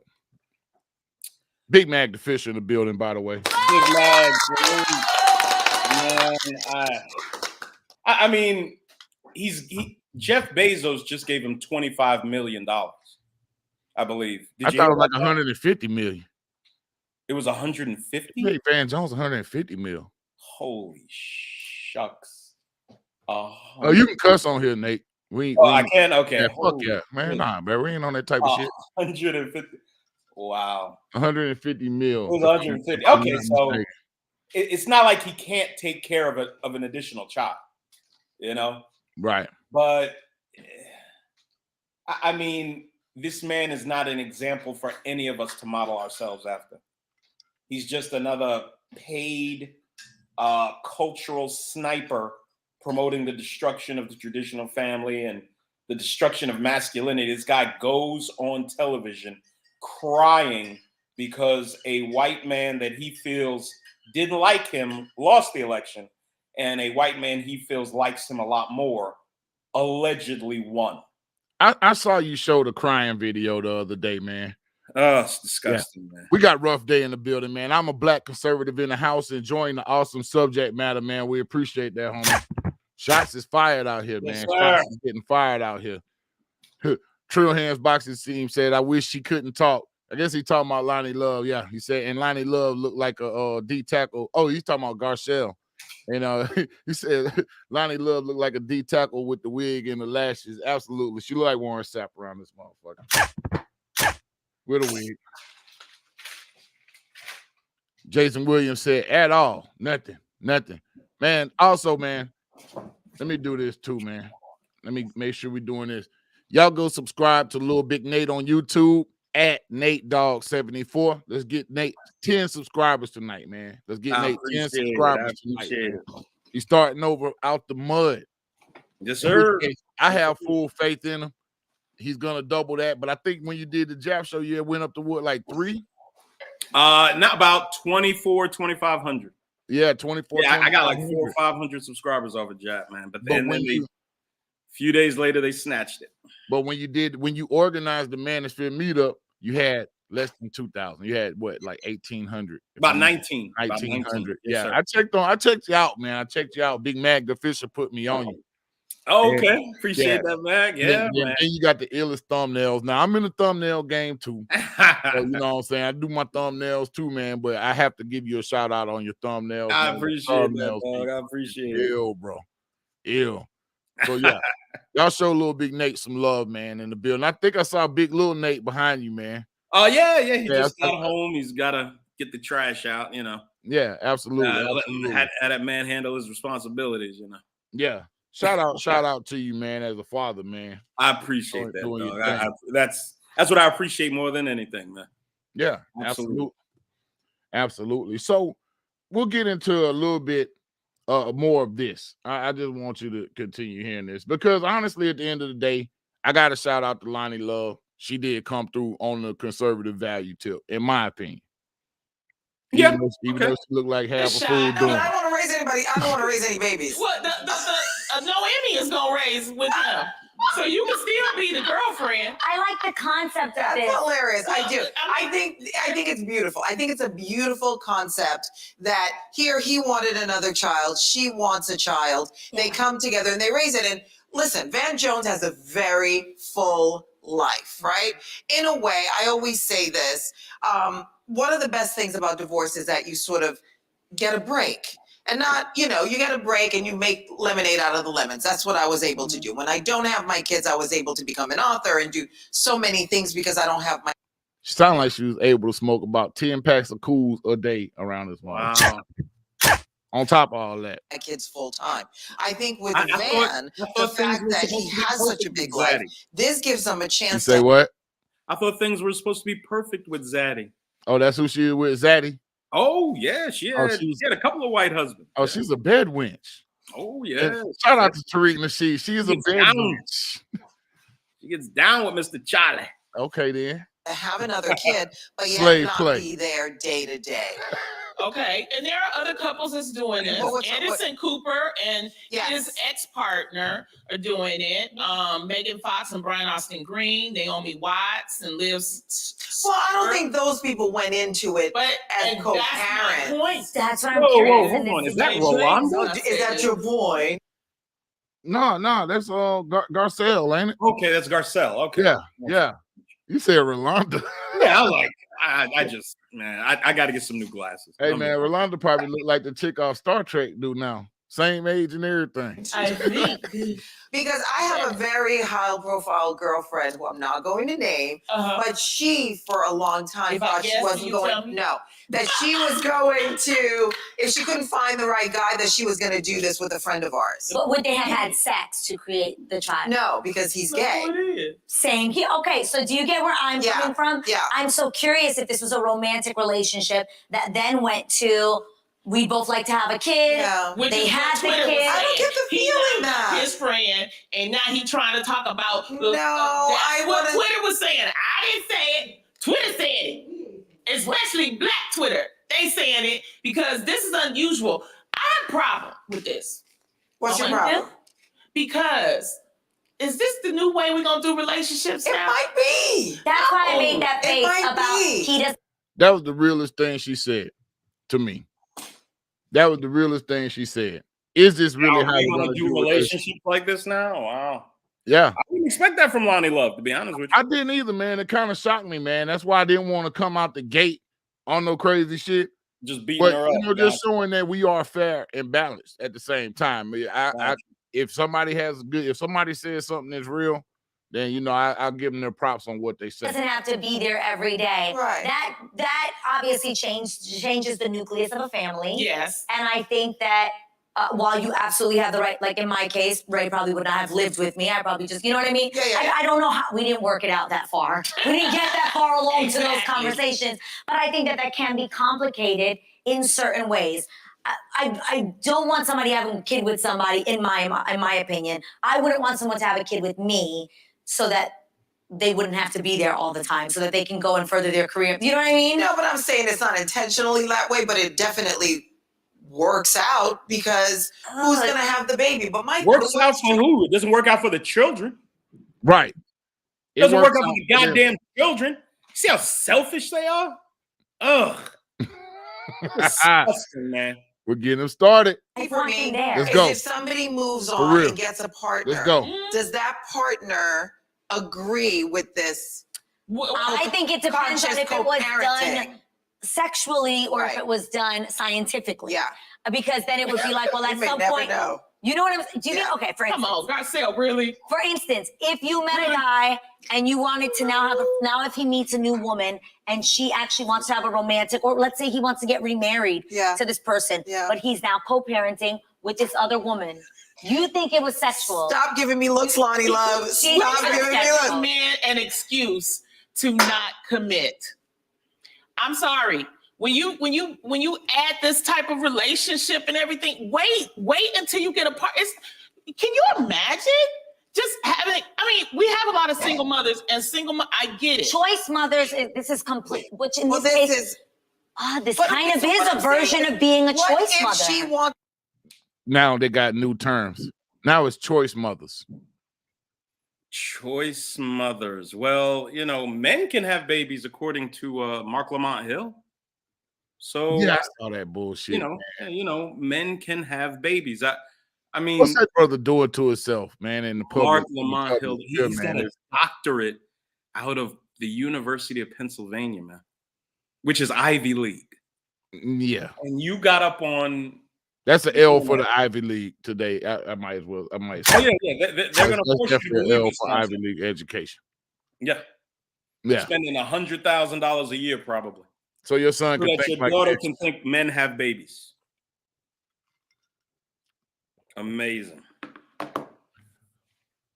Big Mag the Fish in the building, by the way. Big Mag, man. I mean, Jeff Bezos just gave him $25 million, I believe. I thought it was like $150 million. It was 150. Hey, Van Jones, 150 mil. Holy shucks. Oh, you can cuss on here, Nate. I can. Okay. Yeah, fuck yeah, man. Nah, bro, we ain't on that type of shit. 150. Wow. 150 mil. It was 150. Okay, so it's not like he can't take care of an additional child, you know? Right. But I mean, this man is not an example for any of us to model ourselves after. He's just another paid cultural sniper promoting the destruction of the traditional family and the destruction of masculinity. This guy goes on television crying because a white man that he feels didn't like him lost the election, and a white man he feels likes him a lot more allegedly won. I saw you show the crying video the other day, man. Oh, it's disgusting, man. We got rough day in the building, man. I'm a black conservative in the house enjoying the awesome subject matter, man. We appreciate that, homie. Shots is fired out here, man. Shots is getting fired out here. Trill Hands Boxing Team said, I wish she couldn't talk. I guess he talking about Lonnie Love. Yeah, he said, and Lonnie Love looked like a D tackle. Oh, he's talking about Garcelle. And he said Lonnie Love looked like a D tackle with the wig and the lashes. Absolutely. She looked like Warren Sapp around this motherfucker. With a wig. Jason Williams said, at all. Nothing. Man, also, man, let me do this too, man. Let me make sure we're doing this. Y'all go subscribe to Lil Big Nate on YouTube at Nate Dogg 74. Let's get Nate 10 subscribers tonight, man. Let's get Nate 10 subscribers tonight. He's starting over out the mud. Yes, sir. I have full faith in him. He's gonna double that. But I think when you did the Jap show, you went up to what, like 3? Not about 2,400, 2,500. Yeah, 24. Yeah, I got like 400 or 500 subscribers off of Jap, man. But then a few days later, they snatched it. But when you organized the Manosphere meetup, you had less than 2,000. You had what, like 1,800? About 19. 1,900. Yes, yeah, sir. I checked you out, man. I checked you out. Big Mag the Fisher put me on you. Oh, okay. Appreciate that, Mag. Yeah, man. And you got the illest thumbnails. Now, I'm in the thumbnail game, too. So, you know what I'm saying? I do my thumbnails, too, man. But I have to give you a shout-out on your thumbnails. I appreciate that, dog. I appreciate it. Ill, bro. Ill. So, yeah. Y'all show Lil Big Nate some love, man, in the building. I think I saw Big Lil Nate behind you, man. Oh, yeah. He just got home. He's got to get the trash out, you know. Yeah, absolutely. Had that man handle his responsibilities, you know. Yeah. Shout out to you, man, as a father, man. I appreciate that, dog. That's what I appreciate more than anything, man. Yeah, absolutely. So we'll get into a little bit more of this. I just want you to continue hearing this because honestly, at the end of the day, I got to shout out to Lonnie Love. She did come through on the conservative value tip, in my opinion. Even though she looked like half a fool doing. I don't want to raise anybody. I don't want to raise any babies. What no Emmy is gonna raise with him, so you can still be the girlfriend. I like the concept of That's this. hilarious. I do. I think it's beautiful. I think it's a beautiful concept that here he wanted another child, she wants a child. They come together and they raise it. And listen, Van Jones has a very full life, right? In a way, I always say this. One of the best things about divorce is that you sort of get a break. And not, you get a break and you make lemonade out of the lemons. That's what I was able to do. When I don't have my kids, I was able to become an author and do so many things because I don't have my. She sounded like she was able to smoke about 10 packs of Cools a day around this one. Wow. On top of all that. My kids full time. I think with Van, the fact that he has such a big life, this gives him a chance. You say what? I thought things were supposed to be perfect with Zaddy. Oh, that's who she is with, Zaddy? Oh, yeah. She had a couple of white husbands. Oh, she's a bed wench. Oh, yeah. Shout out to Tariq Nasheed. She is a bed wench. She gets down with Mr. Charlie. Okay, then. To have another kid, but yet not be there day to day. Okay, and there are other couples that's doing this. Anderson Cooper and his ex-partner are doing it. Megan Fox and Brian Austin Green, Naomi Watts and Liv. Well, I don't think those people went into it as co-parents. That's what I'm curious. Hold on. Is that Rolanda? Is that your boy? No, that's Garcelle, ain't it? Okay, that's Garcelle. Okay. Yeah. You said Rolanda. Yeah, I like I just, man, I got to get some new glasses. Hey, man, Rolanda probably look like the chick off Star Trek do now. Same age and everything. I think. Because I have a very high-profile girlfriend who I'm not going to name, but she, for a long time, thought she wasn't going. No, that she was going to, if she couldn't find the right guy, that she was going to do this with a friend of ours. But would they have had sex to create the child? No, because he's gay. Same here. Okay, so do you get where I'm coming from? Yeah. I'm so curious if this was a romantic relationship that then went to. We both like to have a kid. Yeah. They had the Twitter kid. I don't get the feeling that his friend, and now he trying to talk about. No, what Twitter was saying. I didn't say it. Twitter said it. Especially Black Twitter. They saying it because this is unusual. I have a problem with this. What's your problem? Because is this the new way we're gonna do relationships now? It might be. That's why I made that face about he does. That was the realest thing she said to me. That was the realest thing she said. Is this really how you we're want to do relationships like this now? Wow. Yeah. I didn't expect that from Lonnie Love, to be honest with you. I didn't either, man. It kind of shocked me, man. That's why I didn't want to come out the gate on no crazy shit. Just beating her up. Just showing that we are fair and balanced at the same time. If somebody if somebody says something that's real, then I'll give them their props on what they say. Doesn't have to be there every day. Right. That obviously changes the nucleus of a family. Yes. And I think that while you absolutely have the right, like in my case, Ray probably would not have lived with me. I probably just, you know what I mean? Yeah. I don't know how, we didn't work it out that far. We didn't get that far along to those conversations. But I think that can be complicated in certain ways. I don't want somebody having a kid with somebody, in my opinion. I wouldn't want someone to have a kid with me so that they wouldn't have to be there all the time, so that they can go and further their career. You know what I mean? No, but I'm saying it's not intentionally that way, but it definitely works out because who's going to have the baby? But Mike works out for who? It doesn't work out for the children. Right. It doesn't work out for the goddamn children. See how selfish they are? Ugh. Disgusting, man. We're getting them started. For me, let's go. If somebody moves on and gets a partner, let's go. Does that partner agree with this? I think it depends on if it was done sexually or if it was done scientifically. Yeah. Because then it would be like, well, at some point, you know what I'm saying? Do you get, okay, for instance. Come on, Garcelle, really? For instance, if you met a guy and you wanted to now if he meets a new woman and she actually wants to have a romantic, or let's say he wants to get remarried to this person, but he's now co-parenting with this other woman. You think it was sexual? Stop giving me looks, Lonnie Love. Stop giving me looks. Man, an excuse to not commit. I'm sorry. When you add this type of relationship and everything, wait until you get a part. Can you imagine just having? I mean, we have a lot of single mothers and I get it. Choice mothers. This is complete. Which in this case is. This kind of is a version of being a choice mother. She wants. Now they got new terms. Now it's choice mothers. Choice mothers. Well, men can have babies according to Mark Lamont Hill. So yeah, I saw that bullshit. Men can have babies. I mean, what's that brother doing to himself, man? In the public, Mark Lamont Hill, he's got a doctorate out of the University of Pennsylvania, man, which is Ivy League. Yeah, and you got up on. That's an L for the Ivy League today. I might as well. I might. Oh yeah. They're going to force you to L for Ivy League education. Yeah. Spending $100,000 a year probably. So your son can think your daughter can think men have babies. Amazing,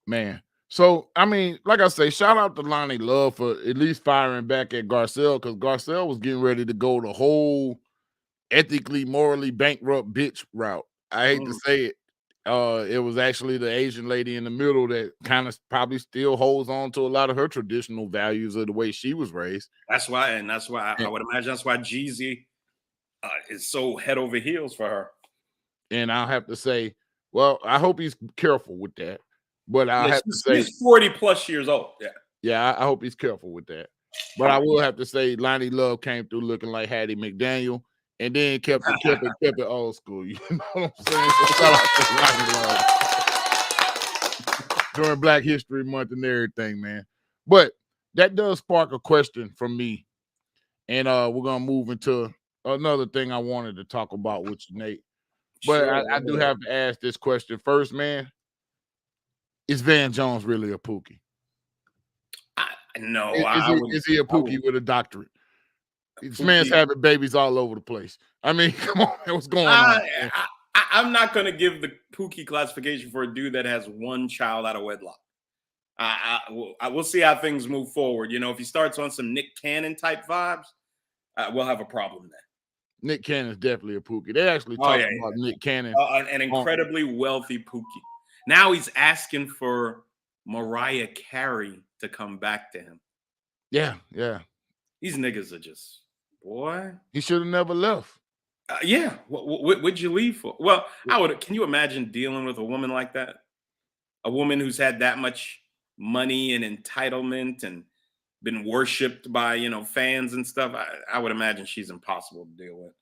man. So I mean, like I say, shout out to Lonnie Love for at least firing back at Garcelle, because Garcelle was getting ready to go the whole ethically, morally bankrupt bitch route. I hate to say it. It was actually the Asian lady in the middle that kind of probably still holds on to a lot of her traditional values of the way she was raised. That's why I would imagine that's why Jeezy is so head over heels for her. And I'll have to say, well, I hope he's careful with that. But I'll have to say he's 40 plus years old. Yeah, I hope he's careful with that. But I will have to say Lonnie Love came through looking like Hattie McDaniel. And then kept it old school. You know what I'm saying? So shout out to Lonnie Love during Black History Month and everything, man. But that does spark a question from me. and we're gonna move into another thing I wanted to talk about with you, Nate. But Sure, I do have to ask this question first, man. Is Van Jones really a Pookie? No, is he a Pookie with a doctorate? This man's having babies all over the place. I mean, come on, what's going on? I'm not going to give the Pookie classification for a dude that has one child out of wedlock. I will see how things move forward. You know, if he starts on some Nick Cannon type vibes, we'll have a problem there. Nick Cannon's definitely a Pookie. They actually talked about Nick Cannon. An incredibly wealthy Pookie. Now he's asking for Mariah Carey to come back to him. Yeah. These niggas are just, boy. He should have never left. Yeah. What'd you leave for? Well, can you imagine dealing with a woman like that? A woman who's had that much money and entitlement and been worshipped by, fans and stuff. I would imagine she's impossible to deal with.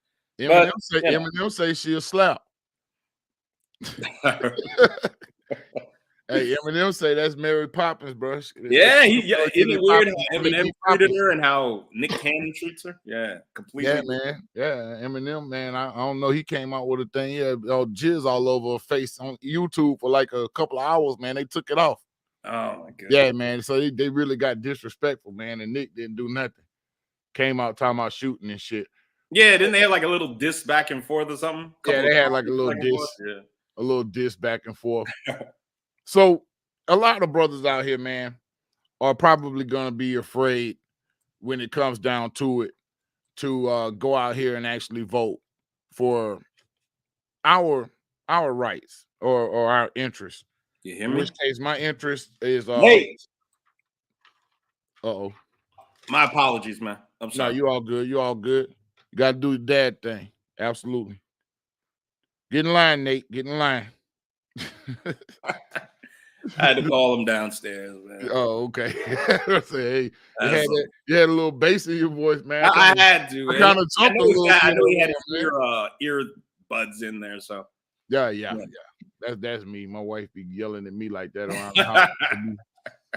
Eminem say she'll slap. Hey, Eminem say that's Mary Poppins, bro. Yeah, isn't it weird how Eminem treated her and how Nick Cannon treats her? Yeah, completely. Yeah, man. Yeah, Eminem, man. I don't know. He came out with a thing. Yeah, jizz all over her face on YouTube for like a couple of hours, man. They took it off. Oh my god. Yeah, man. So they really got disrespectful, man. And Nick didn't do nothing. Came out talking about shooting and shit. Yeah, didn't they have like a little diss back and forth or something? Yeah, they had like a little diss. Yeah. A little diss back and forth. So a lot of brothers out here, man, are probably gonna be afraid when it comes down to it to go out here and actually vote for our rights or our interests. You hear In me? which case, my interest is Nate. Uh-oh. My apologies, man. I'm sorry. No, you all good. You all good. You got to do the dad thing. Absolutely. Get in line, Nate. Get in line. I had to call him downstairs, man. Oh, okay. Say, hey, you had a little bass in your voice, man. I had to. I kind of jumped a little bit. I know he had earbuds in there, so. Yeah. That's me. My wife be yelling at me like that around the house.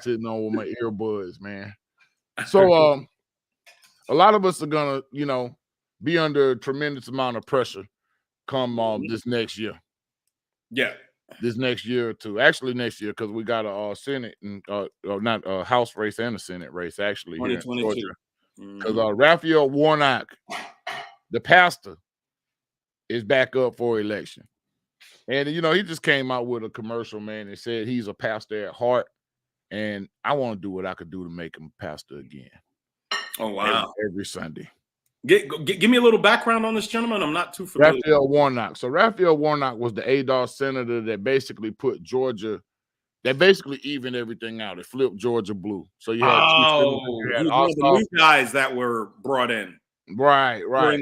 Sitting on with my earbuds, man. So a lot of us are gonna, be under a tremendous amount of pressure come this next year. Yeah. This next year or two. Actually next year, because we got a Senate and not a House race and a Senate race actually here in Georgia. Because Raphael Warnock, the pastor, is back up for election. And he just came out with a commercial, man, and said he's a pastor at heart. And I want to do what I could do to make him a pastor again. Oh, wow. Every Sunday. Give me a little background on this gentleman. I'm not too familiar. Raphael Warnock. So Raphael Warnock was the ADOS senator that basically put Georgia, that basically evened everything out. It flipped Georgia blue. So you had he was one of the new guys that were brought in. Right. During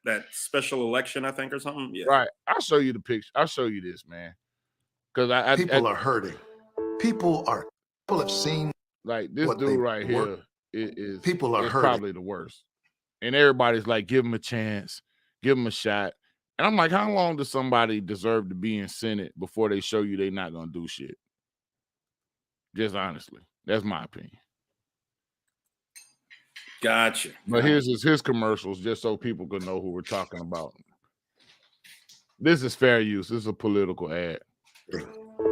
that special election, I think, or something. Yeah. Right. I'll show you the picture. I'll show you this, man. Because people are hurting. People have seen like this dude right here is people are hurting. Probably the worst. And everybody's like, give him a chance, give him a shot. And I'm like, how long does somebody deserve to be in Senate before they show you they're not gonna do shit? Just honestly, that's my opinion. Gotcha. But here's his commercials, just so people can know who we're talking about. This is fair use. This is a political ad.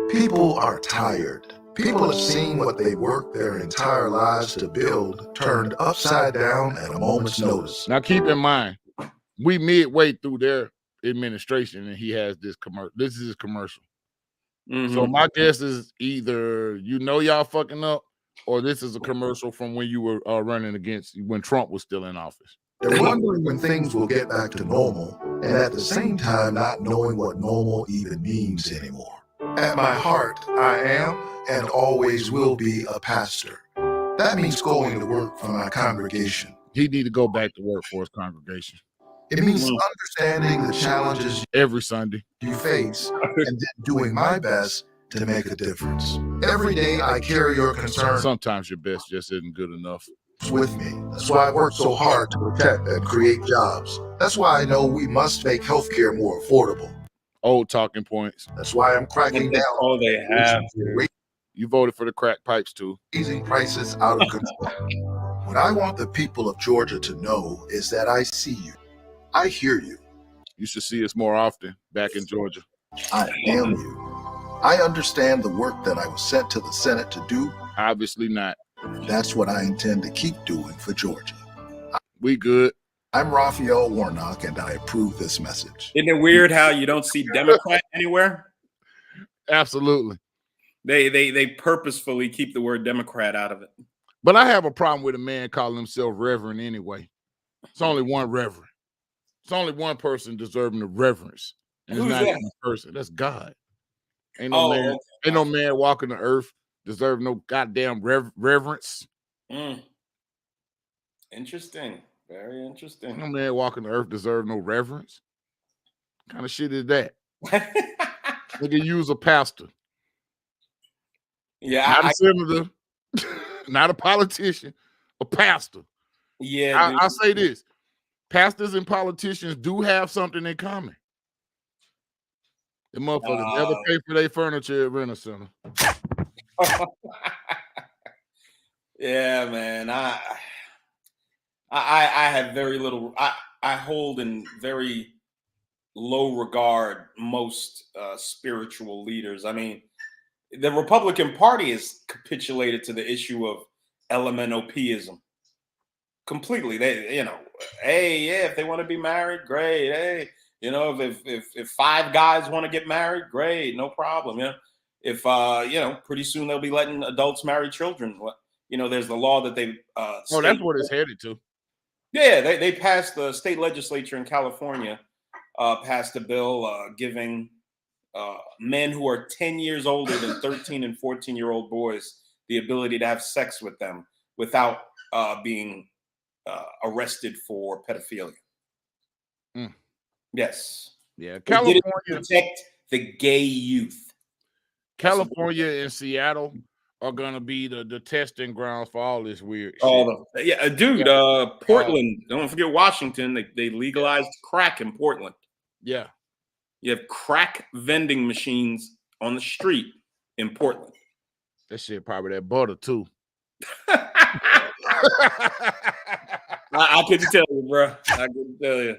People are tired. People have seen what they worked their entire lives to build turned upside down at a moment's notice. Now keep in mind, we midway through their administration and he has this commercial. This is his commercial. Mm-hmm. So my guess is either y'all fucking up or this is a commercial from when you were running against when Trump was still in office. They're wondering when things will get back to normal and at the same time not knowing what normal even means anymore. At my heart, I am and always will be a pastor. That means going to work for my congregation. He need to go back to work for his congregation. It means understanding the challenges every Sunday you face and then doing my best to make a difference. Every day I carry your concerns. Sometimes your best just isn't good enough. With me. That's why I work so hard to protect and create jobs. That's why I know we must make healthcare more affordable. Old talking points. That's why I'm cracking down. All they have. You voted for the crack pipes too. Raising prices out of control. What I want the people of Georgia to know is that I see you. I hear you. You should see us more often back in Georgia. I am you. I understand the work that I was sent to the Senate to do. Obviously not. That's what I intend to keep doing for Georgia. We good. I'm Raphael Warnock, and I approve this message. Isn't it weird how you don't see Democrat anywhere? Absolutely. They purposefully keep the word Democrat out of it. But I have a problem with a man calling himself reverend anyway. It's only one reverend. It's only one person deserving of reverence. And it's not that? even a person. That's God. Ain't no man walking the earth deserve no goddamn reverence. Interesting. Very interesting. No man walking the earth deserve no reverence. What kind of shit is that? They can use a pastor. Yeah. Not a senator, not a politician, a pastor. Yeah. I say this. Pastors and politicians do have something in common. The motherfuckers never pay for their furniture at Rent a Center. Yeah, man. I have very little. I hold in very low regard most spiritual leaders. I mean, the Republican Party has capitulated to the issue of LMNOPism completely. They, hey, yeah, if they want to be married, great. Hey, if 5 guys want to get married, great, no problem. If pretty soon they'll be letting adults marry children. There's the law that they. That's what it's headed to. Yeah, they passed the state legislature in California, passed a bill giving men who are 10 years older than 13 and 14-year-old boys the ability to have sex with them without being arrested for pedophilia. Yes. Yeah, California protect the gay youth. California and Seattle are gonna be the testing grounds for all this weird shit. Dude, Portland. Don't forget Washington. They legalized crack in Portland. Yeah. You have crack vending machines on the street in Portland. That shit probably that butter too. I couldn't tell you, bro. I couldn't tell you.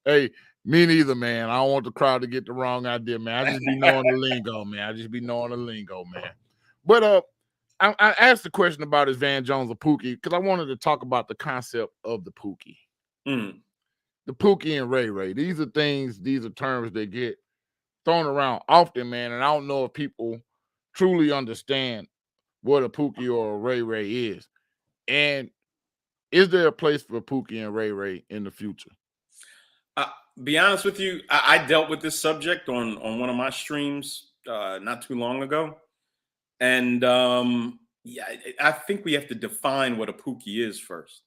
Hey, me neither, man. I don't want the crowd to get the wrong idea, man. I just be knowing the lingo, man. But I asked the question about is Van Jones a Pookie because I wanted to talk about the concept of the Pookie. The Pookie and Ray Ray. These are terms that get thrown around often, man. And I don't know if people truly understand what a Pookie or a Ray Ray is. And is there a place for Pookie and Ray Ray in the future? Be honest with you, I dealt with this subject on one of my streams not too long ago. And I think we have to define what a Pookie is first.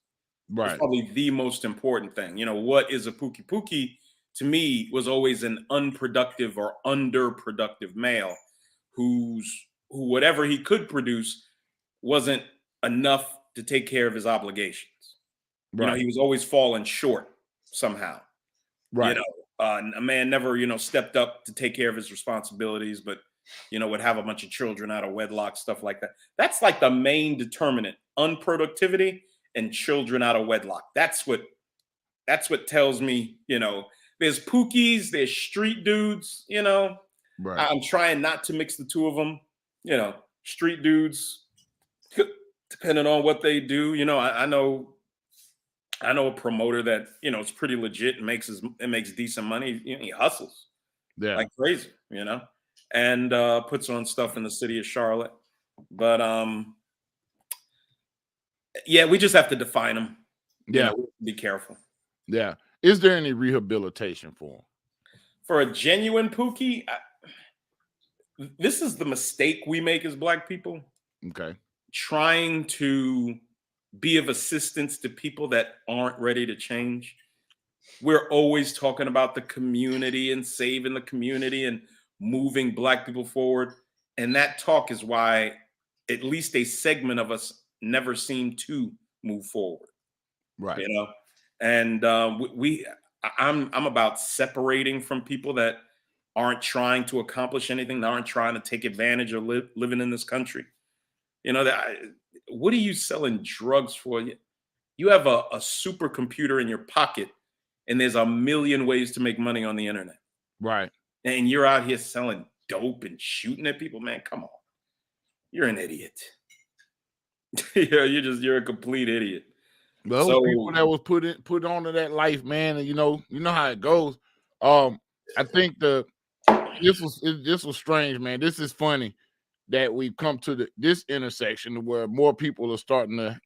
Right. It's probably the most important thing. What is a Pookie? Pookie, to me, was always an unproductive or underproductive male who whatever he could produce wasn't enough to take care of his obligations. Right. He was always falling short somehow. Right. A man never, stepped up to take care of his responsibilities, but, would have a bunch of children out of wedlock, stuff like that. That's like the main determinant, unproductivity and children out of wedlock. That's what tells me, there's Pookies, there's street dudes, Right. I'm trying not to mix the two of them, street dudes, depending on what they do. I know a promoter that, it's pretty legit and makes decent money. He hustles like crazy, and puts on stuff in the city of Charlotte. But we just have to define them. Be careful. Yeah. Is there any rehabilitation for them? For a genuine Pookie, this is the mistake we make as Black people. Okay. Trying to be of assistance to people that aren't ready to change. We're always talking about the community and saving the community and moving Black people forward. And that talk is why at least a segment of us never seem to move forward. Right. And I'm about separating from people that aren't trying to accomplish anything, that aren't trying to take advantage of living in this country. What are you selling drugs for? You have a supercomputer in your pocket, and there's a million ways to make money on the internet. Right. And you're out here selling dope and shooting at people, man. Come on. You're an idiot. You're a complete idiot. Those people that was put onto that life, man, and you know how it goes. I think this was strange, man. This is funny that we've come to this intersection where more people are starting to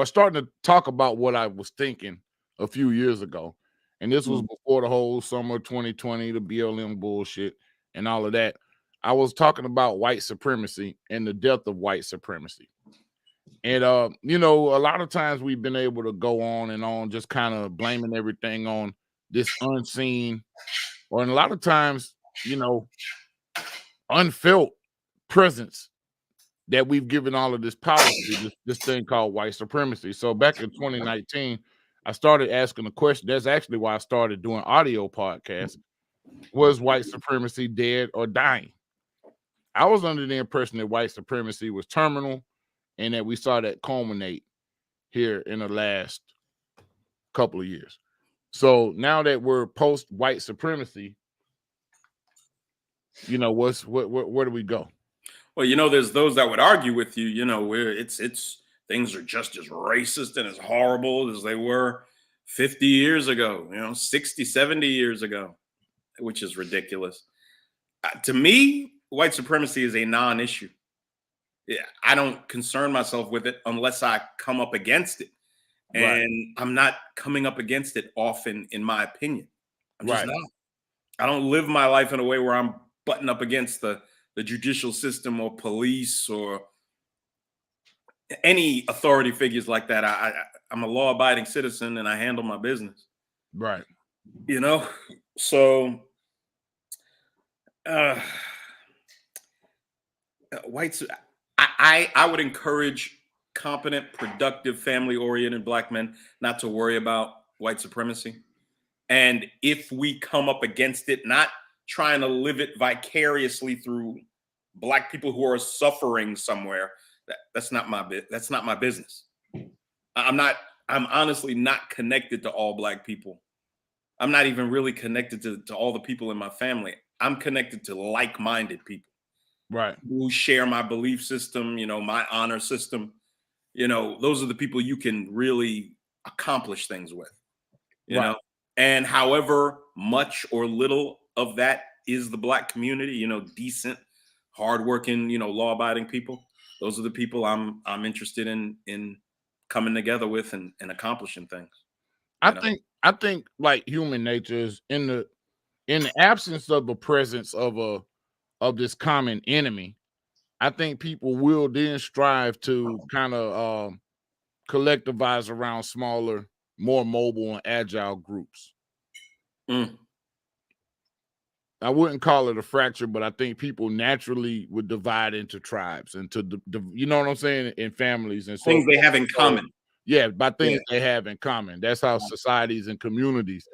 starting to talk about what I was thinking a few years ago. And this was before the whole summer 2020, the BLM bullshit and all of that. I was talking about white supremacy and the death of white supremacy. And you know, a lot of times we've been able to go on and on, just kind of blaming everything on this unseen, or a lot of times, you know, unfelt presence that we've given all of this power to, this thing called white supremacy. So back in 2019, I started asking the question. That's actually why I started doing audio podcasts. Was white supremacy dead or dying? I was under the impression that white supremacy was terminal, and that we saw that culminate here in the last couple of years. So now that we're post white supremacy, you know, where do we go? Well, you know, there's those that would argue with you, you know, where it's things are just as racist and as horrible as they were 50 years ago, you know, 60, 70 years ago, which is ridiculous. To me, white supremacy is a non-issue. Yeah, I don't concern myself with it unless I come up against it. And right. I'm not coming up against it often, in my opinion. I'm just not. I don't live my life in a way where I'm butting up against the judicial system or police or any authority figures like that. I'm a law-abiding citizen and I handle my business. Right. You know, so whites. I would encourage competent, productive, family-oriented Black men not to worry about white supremacy. And if we come up against it, not trying to live it vicariously through Black people who are suffering somewhere, that's not my business. I'm honestly not connected to all Black people. I'm not even really connected to all the people in my family. I'm connected to like-minded people. Right. Who share my belief system, you know, my honor system. You know, those are the people you can really accomplish things with, you know, and however much or little of that is the Black community, you know, decent, hardworking, you know, law-abiding people. Those are the people I'm interested in coming together with and accomplishing things. I think like human nature is in the absence of the presence of this common enemy. I think people will then strive to kind of collectivize around smaller, more mobile and agile groups. I wouldn't call it a fracture, but I think people naturally would divide into tribes, into you know what I'm saying, in families and things they have in common. Yeah, by things they have in common. That's how societies and communities.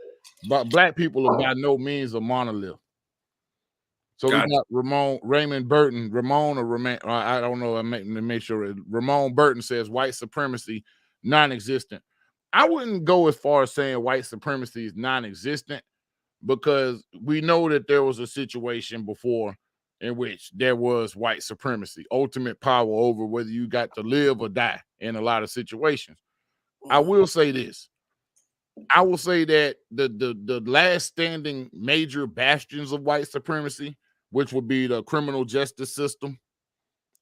But Black people are by no means a monolith. So we got Raymond Burton, I don't know. I make sure Ramon Burton says white supremacy non-existent. I wouldn't go as far as saying white supremacy is non-existent, because we know that there was a situation before in which there was white supremacy, ultimate power over whether you got to live or die in a lot of situations. I will say this. I will say that the last standing major bastions of white supremacy, which would be the criminal justice system,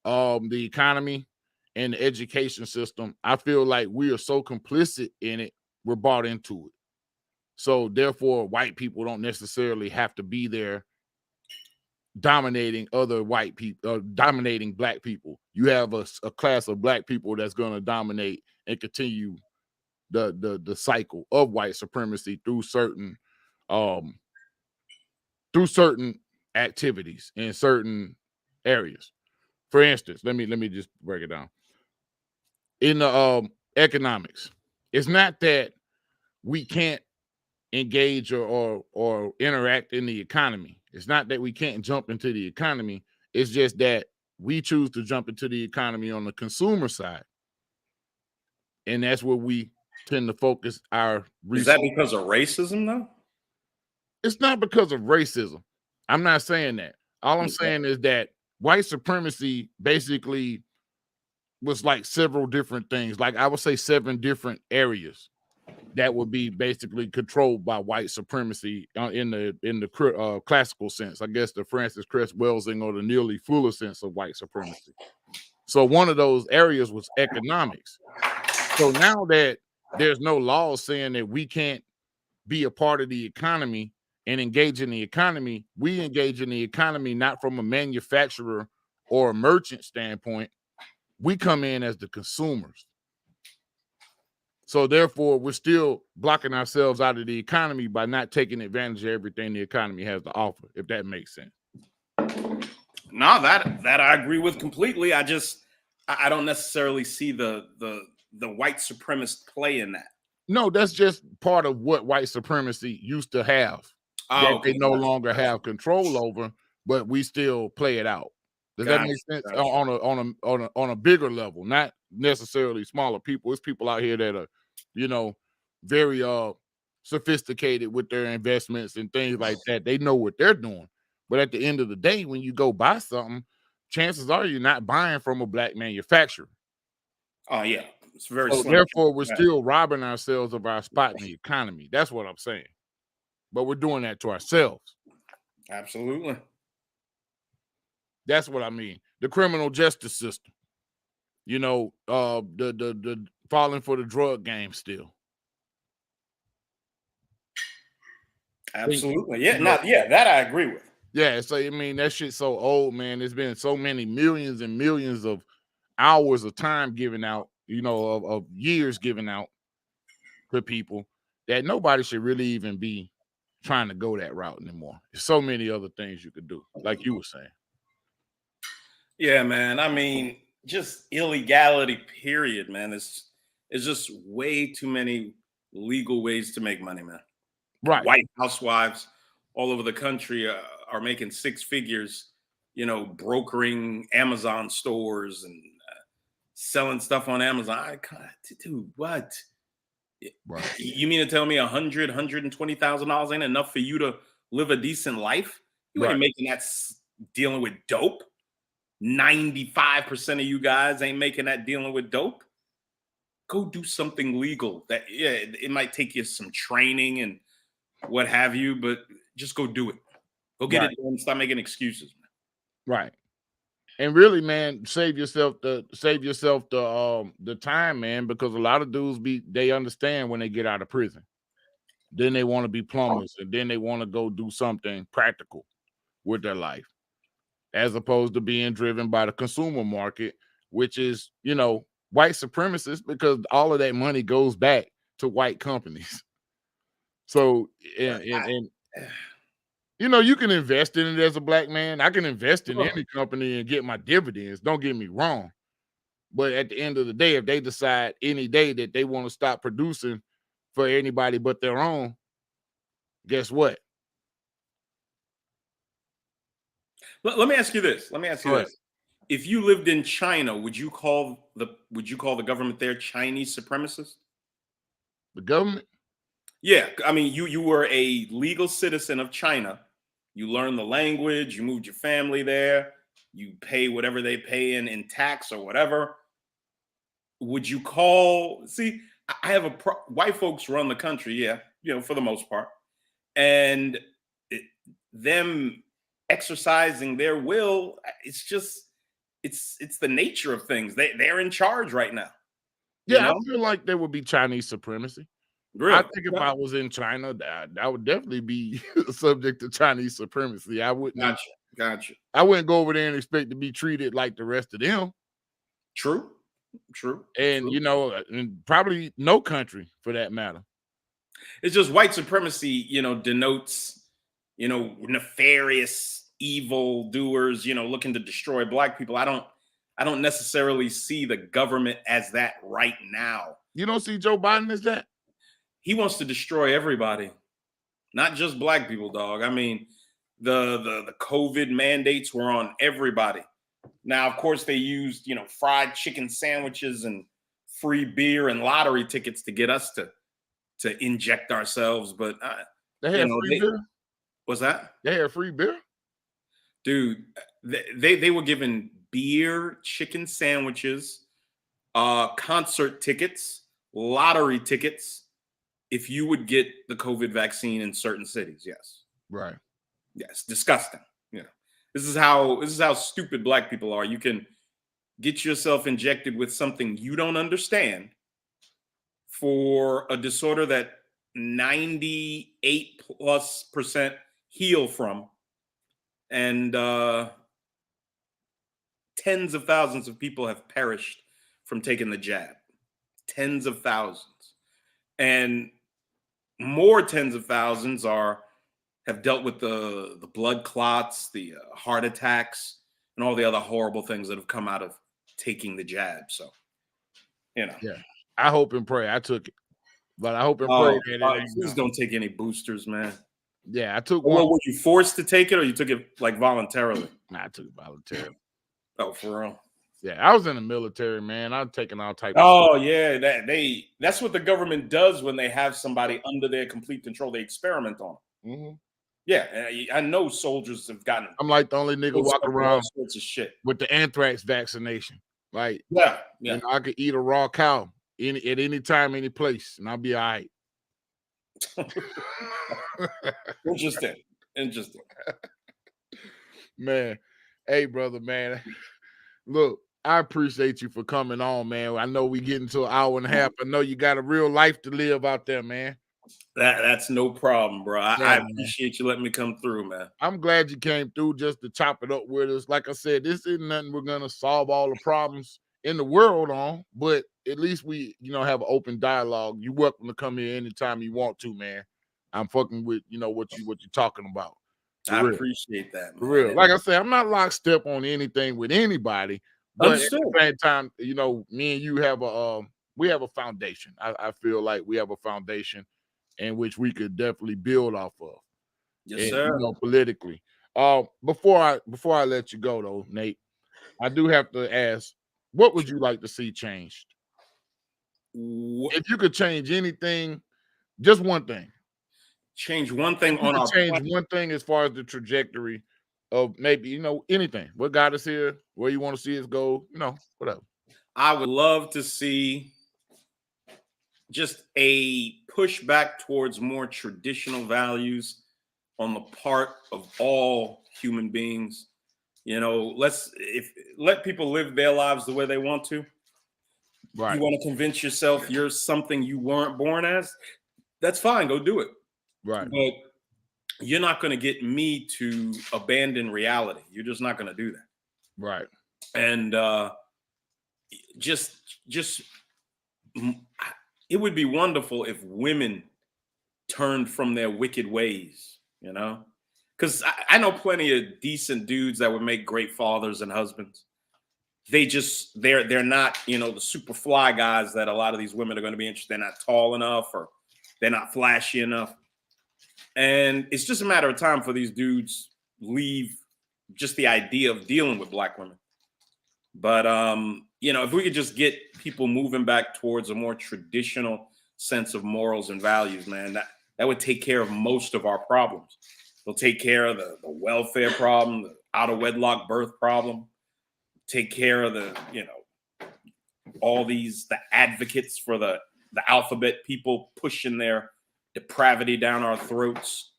the economy, and the education system, I feel like we are so complicit in it, we're bought into it. So therefore, white people don't necessarily have to be there dominating other white people, dominating Black people. You have a class of Black people that's going to dominate and continue the cycle of white supremacy through certain activities in certain areas. For instance, let me just break it down. In the economics, it's not that we can't engage or interact in the economy. It's not that we can't jump into the economy. It's just that we choose to jump into the economy on the consumer side And that's where we tend to focus our research. Is that because of racism, though? It's not because of racism. I'm not saying that. All I'm saying is that white supremacy basically was like several different things. Like I would say 7 different areas that would be basically controlled by white supremacy in the classical sense. I guess the Francis Cress Welsing or the Nearly Fuller sense of white supremacy. So one of those areas was economics. So now that there's no law saying that we can't be a part of the economy and engage in the economy, we engage in the economy not from a manufacturer or a merchant standpoint. We come in as the consumers. So therefore, we're still blocking ourselves out of the economy by not taking advantage of everything the economy has to offer, if that makes sense. No, that I agree with completely. I don't necessarily see the white supremacist play in that. No, that's just part of what white supremacy used to have. They no longer have control over, but we still play it out. Does that make sense? On a bigger level, not necessarily smaller people. It's people out here that are, very sophisticated with their investments and things like that. They know what they're doing. But at the end of the day, when you go buy something, chances are you're not buying from a black manufacturer. Oh yeah, it's very. So therefore, we're still robbing ourselves of our spot in the economy. That's what I'm saying. But we're doing that to ourselves. Absolutely. That's what I mean. The criminal justice system. The falling for the drug game still. Absolutely. Yeah, that I agree with. Yeah, so I mean that shit's so old, man. There's been so many millions and millions of hours of time given out, of years given out to people that nobody should really even be trying to go that route anymore. There's so many other things you could do, like you were saying. Yeah, man. I mean, just illegality, period, man. It's just way too many legal ways to make money, man. Right. White housewives all over the country are making 6 figures, brokering Amazon stores and selling stuff on Amazon. Dude, what? Right. You mean to tell me $120,000 ain't enough for you to live a decent life? You ain't making that dealing with dope. 95% of you guys ain't making that dealing with dope. Go do something legal. That it might take you some training and what have you, but just go do it. Go get it done. Stop making excuses, man. Right. And really, man, save yourself the time, man, because a lot of dudes they understand when they get out of prison. Then they want to be plumbers, and then they want to go do something practical with their life, as opposed to being driven by the consumer market, which is, white supremacists, because all of that money goes back to white companies. So, and you can invest in it as a black man. I can invest in any company and get my dividends. Don't get me wrong. But at the end of the day, if they decide any day that they want to stop producing for anybody but their own, guess what? Let me ask you this. If you lived in China, would you call the government there Chinese supremacist? The government? Yeah, I mean, you were a legal citizen of China. You learned the language. You moved your family there. You pay whatever they pay in tax or whatever. Would you call? See, I have white folks run the country. Yeah, for the most part, and them exercising their will. It's the nature of things. They're in charge right now. Yeah, I feel like there would be Chinese supremacy. Really? I think if I was in China, I would definitely be subject to Chinese supremacy. I wouldn't. Gotcha. I wouldn't go over there and expect to be treated like the rest of them. True. And and probably no country for that matter. It's just white supremacy, denotes, nefarious, evil doers, looking to destroy black people. I don't necessarily see the government as that right now. You don't see Joe Biden as that? He wants to destroy everybody, not just black people, dog. I mean, the COVID mandates were on everybody. Now, of course, they used, fried chicken sandwiches and free beer and lottery tickets to get us to inject ourselves. But they had free beer. What's that? They had free beer, dude. They were given beer, chicken sandwiches, concert tickets, lottery tickets if you would get the COVID vaccine in certain cities. Yes. Right. Yes. Disgusting. You know, this is how stupid black people are. You can get yourself injected with something you don't understand for a disorder that 98+% heal from, and tens of thousands of people have perished from taking the jab. Tens of thousands, and more tens of thousands have dealt with the blood clots, the heart attacks, and all the other horrible things that have come out of taking the jab. So, you know, yeah, I hope and pray I took it, but I hope and pray that please don't take any boosters, man. Yeah, I took one. one. Were you forced to take it, or you took it like voluntarily? Nah, I took it voluntarily. Oh, for real? Yeah, I was in the military, man. I'm taking all types. Oh, yeah, that's what the government does when they have somebody under their complete control. They experiment on them. Mm-hmm. Yeah, I know soldiers have gotten. I'm like the only nigga walking around all sorts of shit with the anthrax vaccination. Like, yeah. And I could eat a raw cow at any time, any place, and I'll be all right. Interesting. Man, hey, brother, man. Look, I appreciate you for coming on, man. I know we get into an hour and a half. I know you got a real life to live out there, man. That's no problem, bro. I appreciate you letting me come through, man. I'm glad you came through just to chop it up with us. Like I said, this isn't nothing we're gonna solve all the problems in the world on, but at least we, have an open dialogue. You're welcome to come here anytime you want to, man. I'm fucking with, what you're talking about. I appreciate that, man. For real. Like I said, I'm not lockstep on anything with anybody, but at the same time, me and you have we have a foundation. I feel like we have a foundation in which we could definitely build off of. Yes, sir. Politically. Before I let you go though, Nate, I do have to ask, what would you like to see changed? If you could change anything, just one thing. Change one thing on our change one thing as far as the trajectory of maybe, anything. What got us here, where you want to see us go, whatever. I would love to see just a pushback towards more traditional values on the part of all human beings. Let people live their lives the way they want to. Right. You want to convince yourself you're something you weren't born as? That's fine. Go do it. Right. But you're not going to get me to abandon reality. You're just not going to do that. Right. And it would be wonderful if women turned from their wicked ways, because I know plenty of decent dudes that would make great fathers and husbands. They're not, the super fly guys that a lot of these women are going to be interested in. They're not tall enough, or they're not flashy enough. And it's just a matter of time for these dudes leave just the idea of dealing with black women. But, if we could just get people moving back towards a more traditional sense of morals and values, man, that would take care of most of our problems. It'll take care of the welfare problem, the out of wedlock birth problem, take care of the advocates for the alphabet people pushing their depravity down our throats.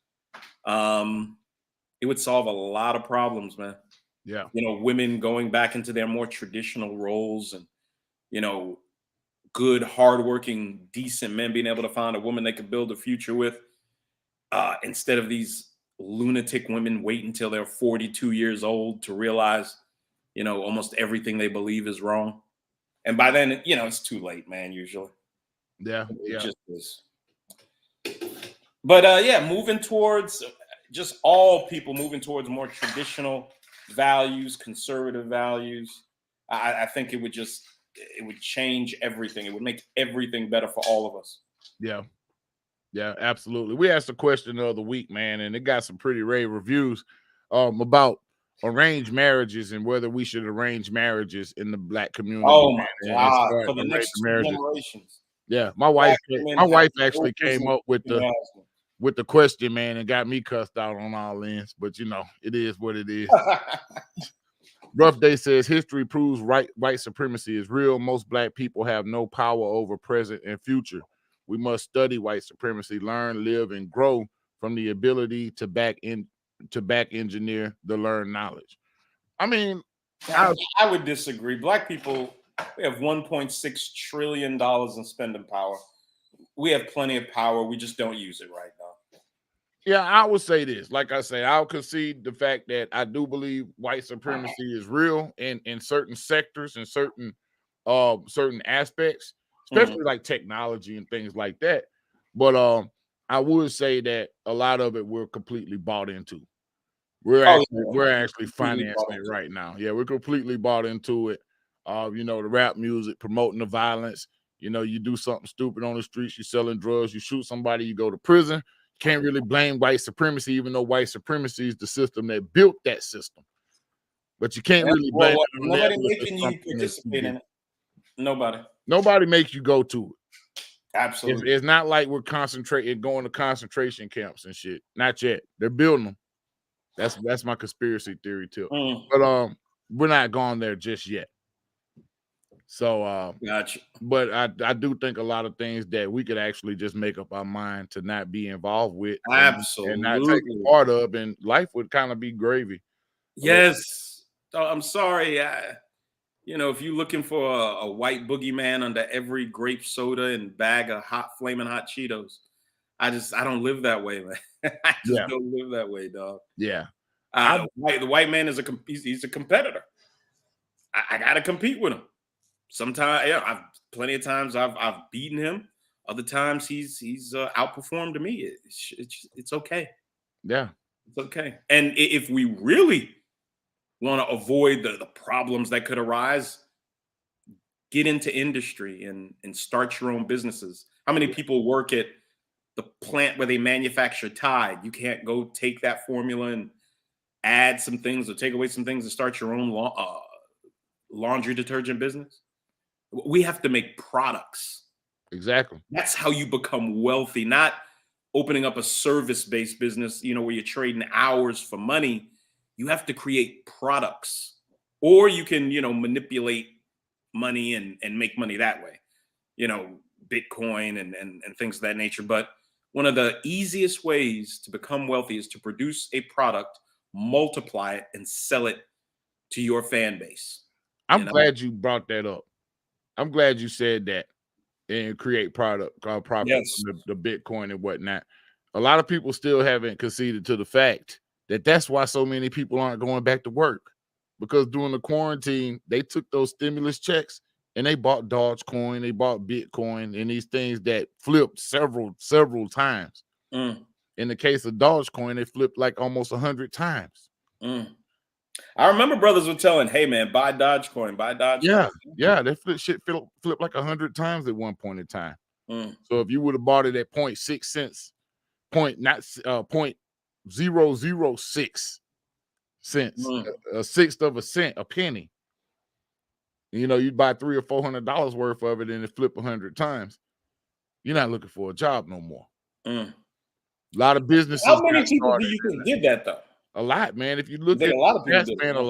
It would solve a lot of problems, man. Yeah. Women going back into their more traditional roles, and, good, hardworking, decent men being able to find a woman they could build a future with, instead of these lunatic women wait until they're 42 years old to realize, almost everything they believe is wrong. And by then, it's too late, man, usually. Yeah. It just is. But moving towards just all people moving towards more traditional values, conservative values. I think it would change everything. It would make everything better for all of us. Yeah. Yeah, absolutely. We asked a question the other week, man, and it got some pretty rave reviews about arranged marriages and whether we should arrange marriages in the black community. Oh my and God! start For the arranging next marriages. generations. Yeah, my wife actually opens came and up with the question, man, and got me cussed out on all ends. But you know, it is what it is. Rough Day says history proves white supremacy is real. Most black people have no power over present and future. We must study white supremacy, learn, live, and grow from the ability to back engineer the learned knowledge. I mean, I would disagree. Black people, we have $1.6 trillion in spending power. We have plenty of power. We just don't use it right now. Yeah, I would say this. Like I say, I'll concede the fact that I do believe white supremacy is real in certain sectors and certain aspects, especially like technology and things like that. But I would say that a lot of it we're completely bought into. We're actually financing it right now. Yeah, we're completely bought into it. You know, the rap music promoting the violence. You know, you do something stupid on the streets, you're selling drugs, you shoot somebody, you go to prison. Can't really blame white supremacy, even though white supremacy is the system that built that system. But you can't really blame it on nobody that making you participate in it. Nobody makes you go to it. Absolutely. It's not like we're going to concentration camps and shit. Not yet. They're building them. That's my conspiracy theory too. But we're not going there just yet. So gotcha. But I do think a lot of things that we could actually just make up our mind to not be involved with and not take part of, and life would kind of be gravy. Yes. I'm sorry. You know, if you're looking for a white boogeyman under every grape soda and bag of flaming hot Cheetos, I don't live that way, man. I just don't live that way, dog. Yeah. The white man is he's a competitor. I gotta compete with him. Sometimes, plenty of times I've beaten him. Other times he's outperformed me. It's okay. Yeah, it's okay. And if we really want to avoid the problems that could arise, get into industry and start your own businesses. How many people work at the plant where they manufacture Tide? You can't go take that formula and add some things or take away some things and start your own laundry detergent business. We have to make products. Exactly. That's how you become wealthy, not opening up a service-based business, you know, where you're trading hours for money. You have to create products, or you can, you know, manipulate money and make money that way, you know, Bitcoin and things of that nature. But one of the easiest ways to become wealthy is to produce a product, multiply it, and sell it to your fan base. I'm glad you brought that up. I'm glad you said that, and create profit from the Bitcoin and whatnot. A lot of people still haven't conceded to the fact that that's why so many people aren't going back to work, because during the quarantine, they took those stimulus checks and they bought Dogecoin, they bought Bitcoin, and these things that flipped several times. In the case of Dogecoin, it flipped like almost 100 times. I remember brothers were telling, "Hey man, buy Dogecoin, buy Dogecoin." Yeah, that flip like 100 times at one point in time. So if you would have bought it at 0.6 cents, 0.006 cents, a sixth of a cent, a penny, you know, you'd buy $300 or $400 worth of it and it flip 100 times. You're not looking for a job no more. A lot of businesses. How many people do you think did that though? A lot, man. If you look at a lot of people, man, a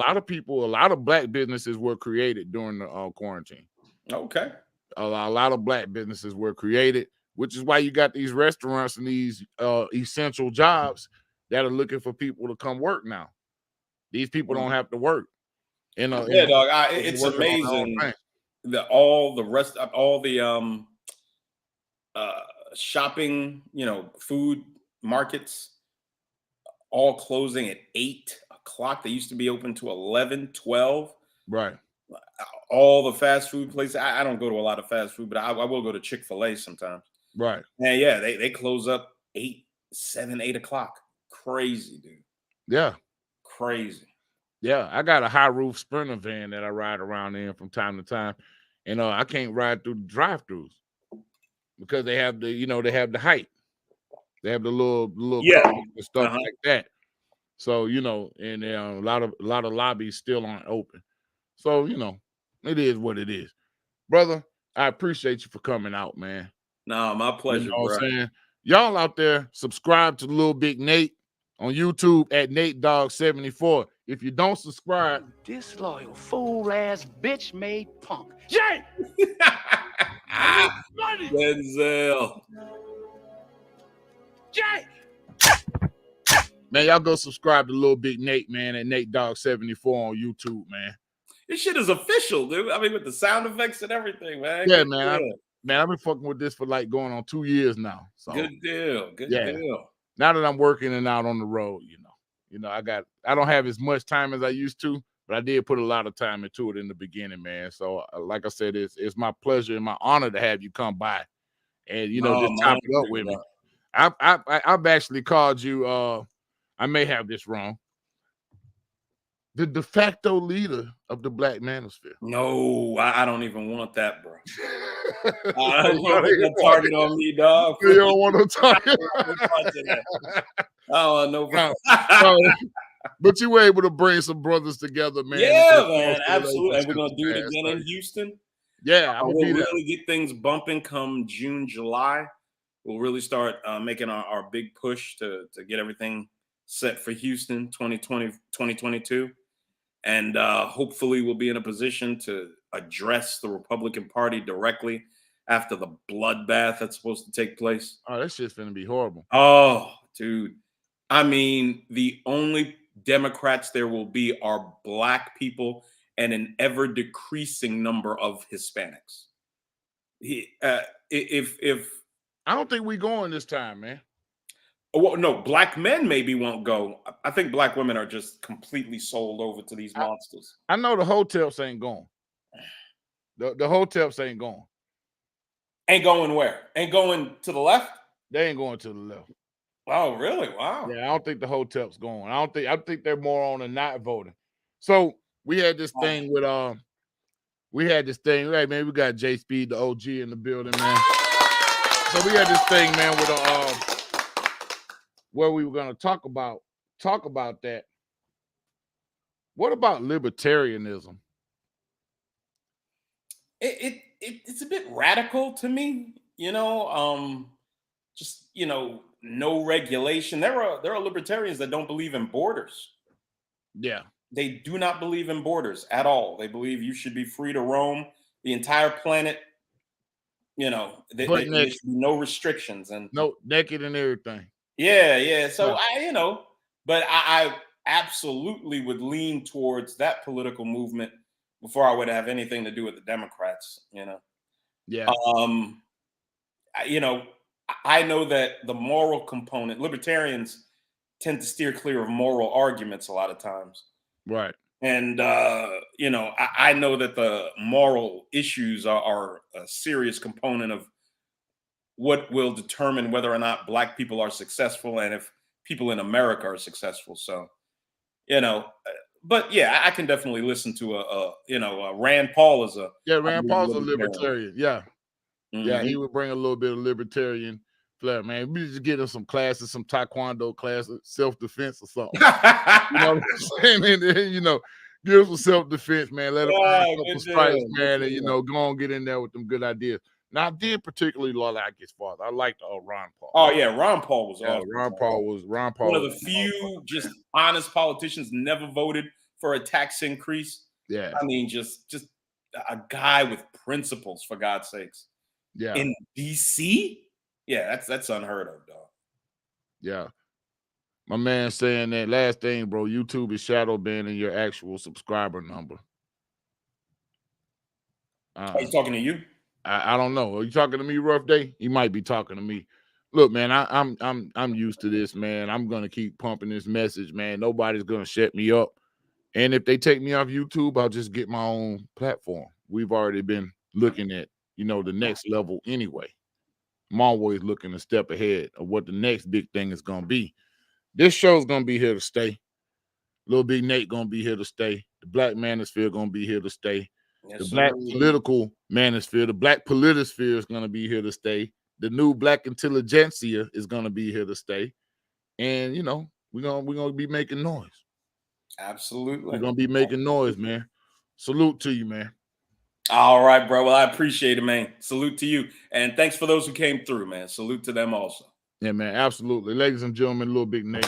lot of black businesses were created during the quarantine. Okay. A lot of black businesses were created, which is why you got these restaurants and these essential jobs that are looking for people to come work now. These people don't have to work. Dog. It's amazing that all the shopping, you know, food markets, all closing at 8 o'clock. They used to be open to 11, 12. Right. All the fast food places. I don't go to a lot of fast food, but I will go to Chick-fil-A sometimes. Right. And yeah, they close up 8 o'clock. Crazy, dude. Yeah. Crazy. Yeah. I got a high roof Sprinter van that I ride around in from time to time. And I can't ride through the drive-thrus because they have the height. They have the little stuff like that. So, you know, and a lot of lobbies still aren't open. So, you know, it is what it is. Brother, I appreciate you for coming out, man. No, my pleasure, you know what bro. I'm saying? Y'all out there, subscribe to Lil Big Nate on YouTube at NateDog74. If you don't subscribe, disloyal, fool-ass, bitch-made punk. Jay! Denzel. Jay! man, y'all go subscribe to Lil Big Nate, man, at NateDog74 on YouTube, man. This shit is official, dude. I mean, with the sound effects and everything, man. Yeah, Good man. deal. I've been fucking with this for like going on 2 years now. So Good deal. Good yeah. deal. Now that I'm working and out on the road, you know, I don't have as much time as I used to, but I did put a lot of time into it in the beginning, man. So like I said, it's my pleasure and my honor to have you come by and just chop it up with me. I've actually called you. I may have this wrong. The de facto leader of the Black Manosphere. No, I don't even want that, bro. I don't want that target on me, dog. You don't want no target. Oh, no problem. But you were able to bring some brothers together, man. Yeah, man, absolutely. And we're gonna do it again in Houston. Yeah, we'll really get things bumping come June, July. We'll really start making our big push to get everything set for Houston 2022. And hopefully we'll be in a position to address the Republican Party directly after the bloodbath that's supposed to take place. Oh, that shit's gonna be horrible. Oh, dude. I mean, the only Democrats there will be are Black people and an ever decreasing number of Hispanics. If I don't think we're going this time, man. Well, no, Black men maybe won't go. I think Black women are just completely sold over to these monsters. I know the hotels ain't going. The hotels ain't going. Ain't going where? Ain't going to the left? They ain't going to the left. Oh, really? Wow. Yeah, I don't think the hotel's going. I think they're more on the not voting. So we had this thing with hey man, we got J Speed, the OG in the building, man. So we had this thing, man, with where we were gonna talk about that. What about libertarianism? It's a bit radical to me, just no regulation. There are libertarians that don't believe in borders. Yeah. They do not believe in borders at all. They believe you should be free to roam the entire planet. There should be no restrictions and no naked and everything. Yeah. So but I absolutely would lean towards that political movement before I would have anything to do with the Democrats. Yeah. I know that the moral component, libertarians tend to steer clear of moral arguments a lot of times. Right. And, I know that the moral issues are a serious component of what will determine whether or not Black people are successful and if people in America are successful. So, but yeah, I can definitely listen to Rand Paul is Rand Paul's a libertarian. Yeah. Mm-hmm. Yeah, he would bring a little bit of libertarian flair, man. We just get him some classes, some taekwondo classes, self-defense or something. You know what I'm saying? And, give him some self-defense, man. Let him earn a couple stripes, man, and go on, get in there with them good ideas. Now, I did particularly like his father. I liked Ron Paul. Oh yeah, Ron Paul was awesome. Ron Paul was one of the few just honest politicians. Never voted for a tax increase. Yeah, I mean, just a guy with principles, for God's sakes. Yeah, in DC, yeah, that's unheard of, dog. Yeah, my man saying that last thing, bro. YouTube is shadow banning your actual subscriber number. Are you talking to you? I don't know. Are you talking to me, Rough Day? He might be talking to me. Look, man, I'm used to this, man. I'm gonna keep pumping this message, man. Nobody's gonna shut me up. And if they take me off YouTube, I'll just get my own platform. We've already been looking at, the next level anyway. I'm always looking a step ahead of what the next big thing is gonna be. This show's gonna be here to stay. Lil Big Nate gonna be here to stay. The Black Manosphere gonna be here to stay. The Black political manosphere, the Black politisphere is going to be here to stay. The new Black intelligentsia is going to be here to stay. And, We're gonna be making noise. Absolutely. We're gonna be making noise, man. Salute to you, man. All right, bro. Well, I appreciate it, man. Salute to you. And thanks for those who came through, man. Salute to them also. Yeah, man. Absolutely. Ladies and gentlemen, Lil Big Nate.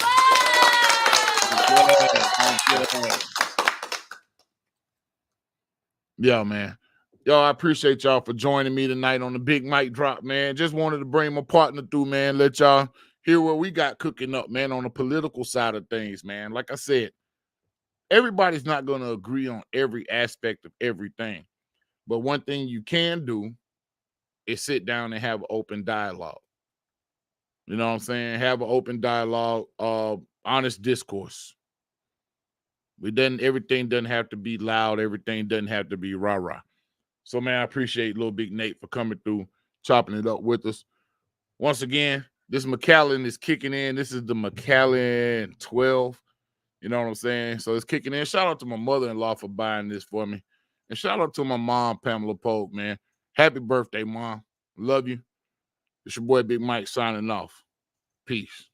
Yeah, man. Y'all, I appreciate y'all for joining me tonight on the Big Mic Drop, man. Just wanted to bring my partner through, man. Let y'all hear what we got cooking up, man, on the political side of things, man. Like I said, everybody's not going to agree on every aspect of everything. But one thing you can do is sit down and have an open dialogue. You know what I'm saying? Have an open dialogue, honest discourse. Everything doesn't have to be loud. Everything doesn't have to be rah-rah. So, man, I appreciate Lil Big Nate for coming through, chopping it up with us. Once again, this McAllen is kicking in. This is the McAllen 12. You know what I'm saying? So it's kicking in. Shout out to my mother-in-law for buying this for me. And shout out to my mom, Pamela Polk, man. Happy birthday, Mom. Love you. It's your boy Big Mike signing off. Peace.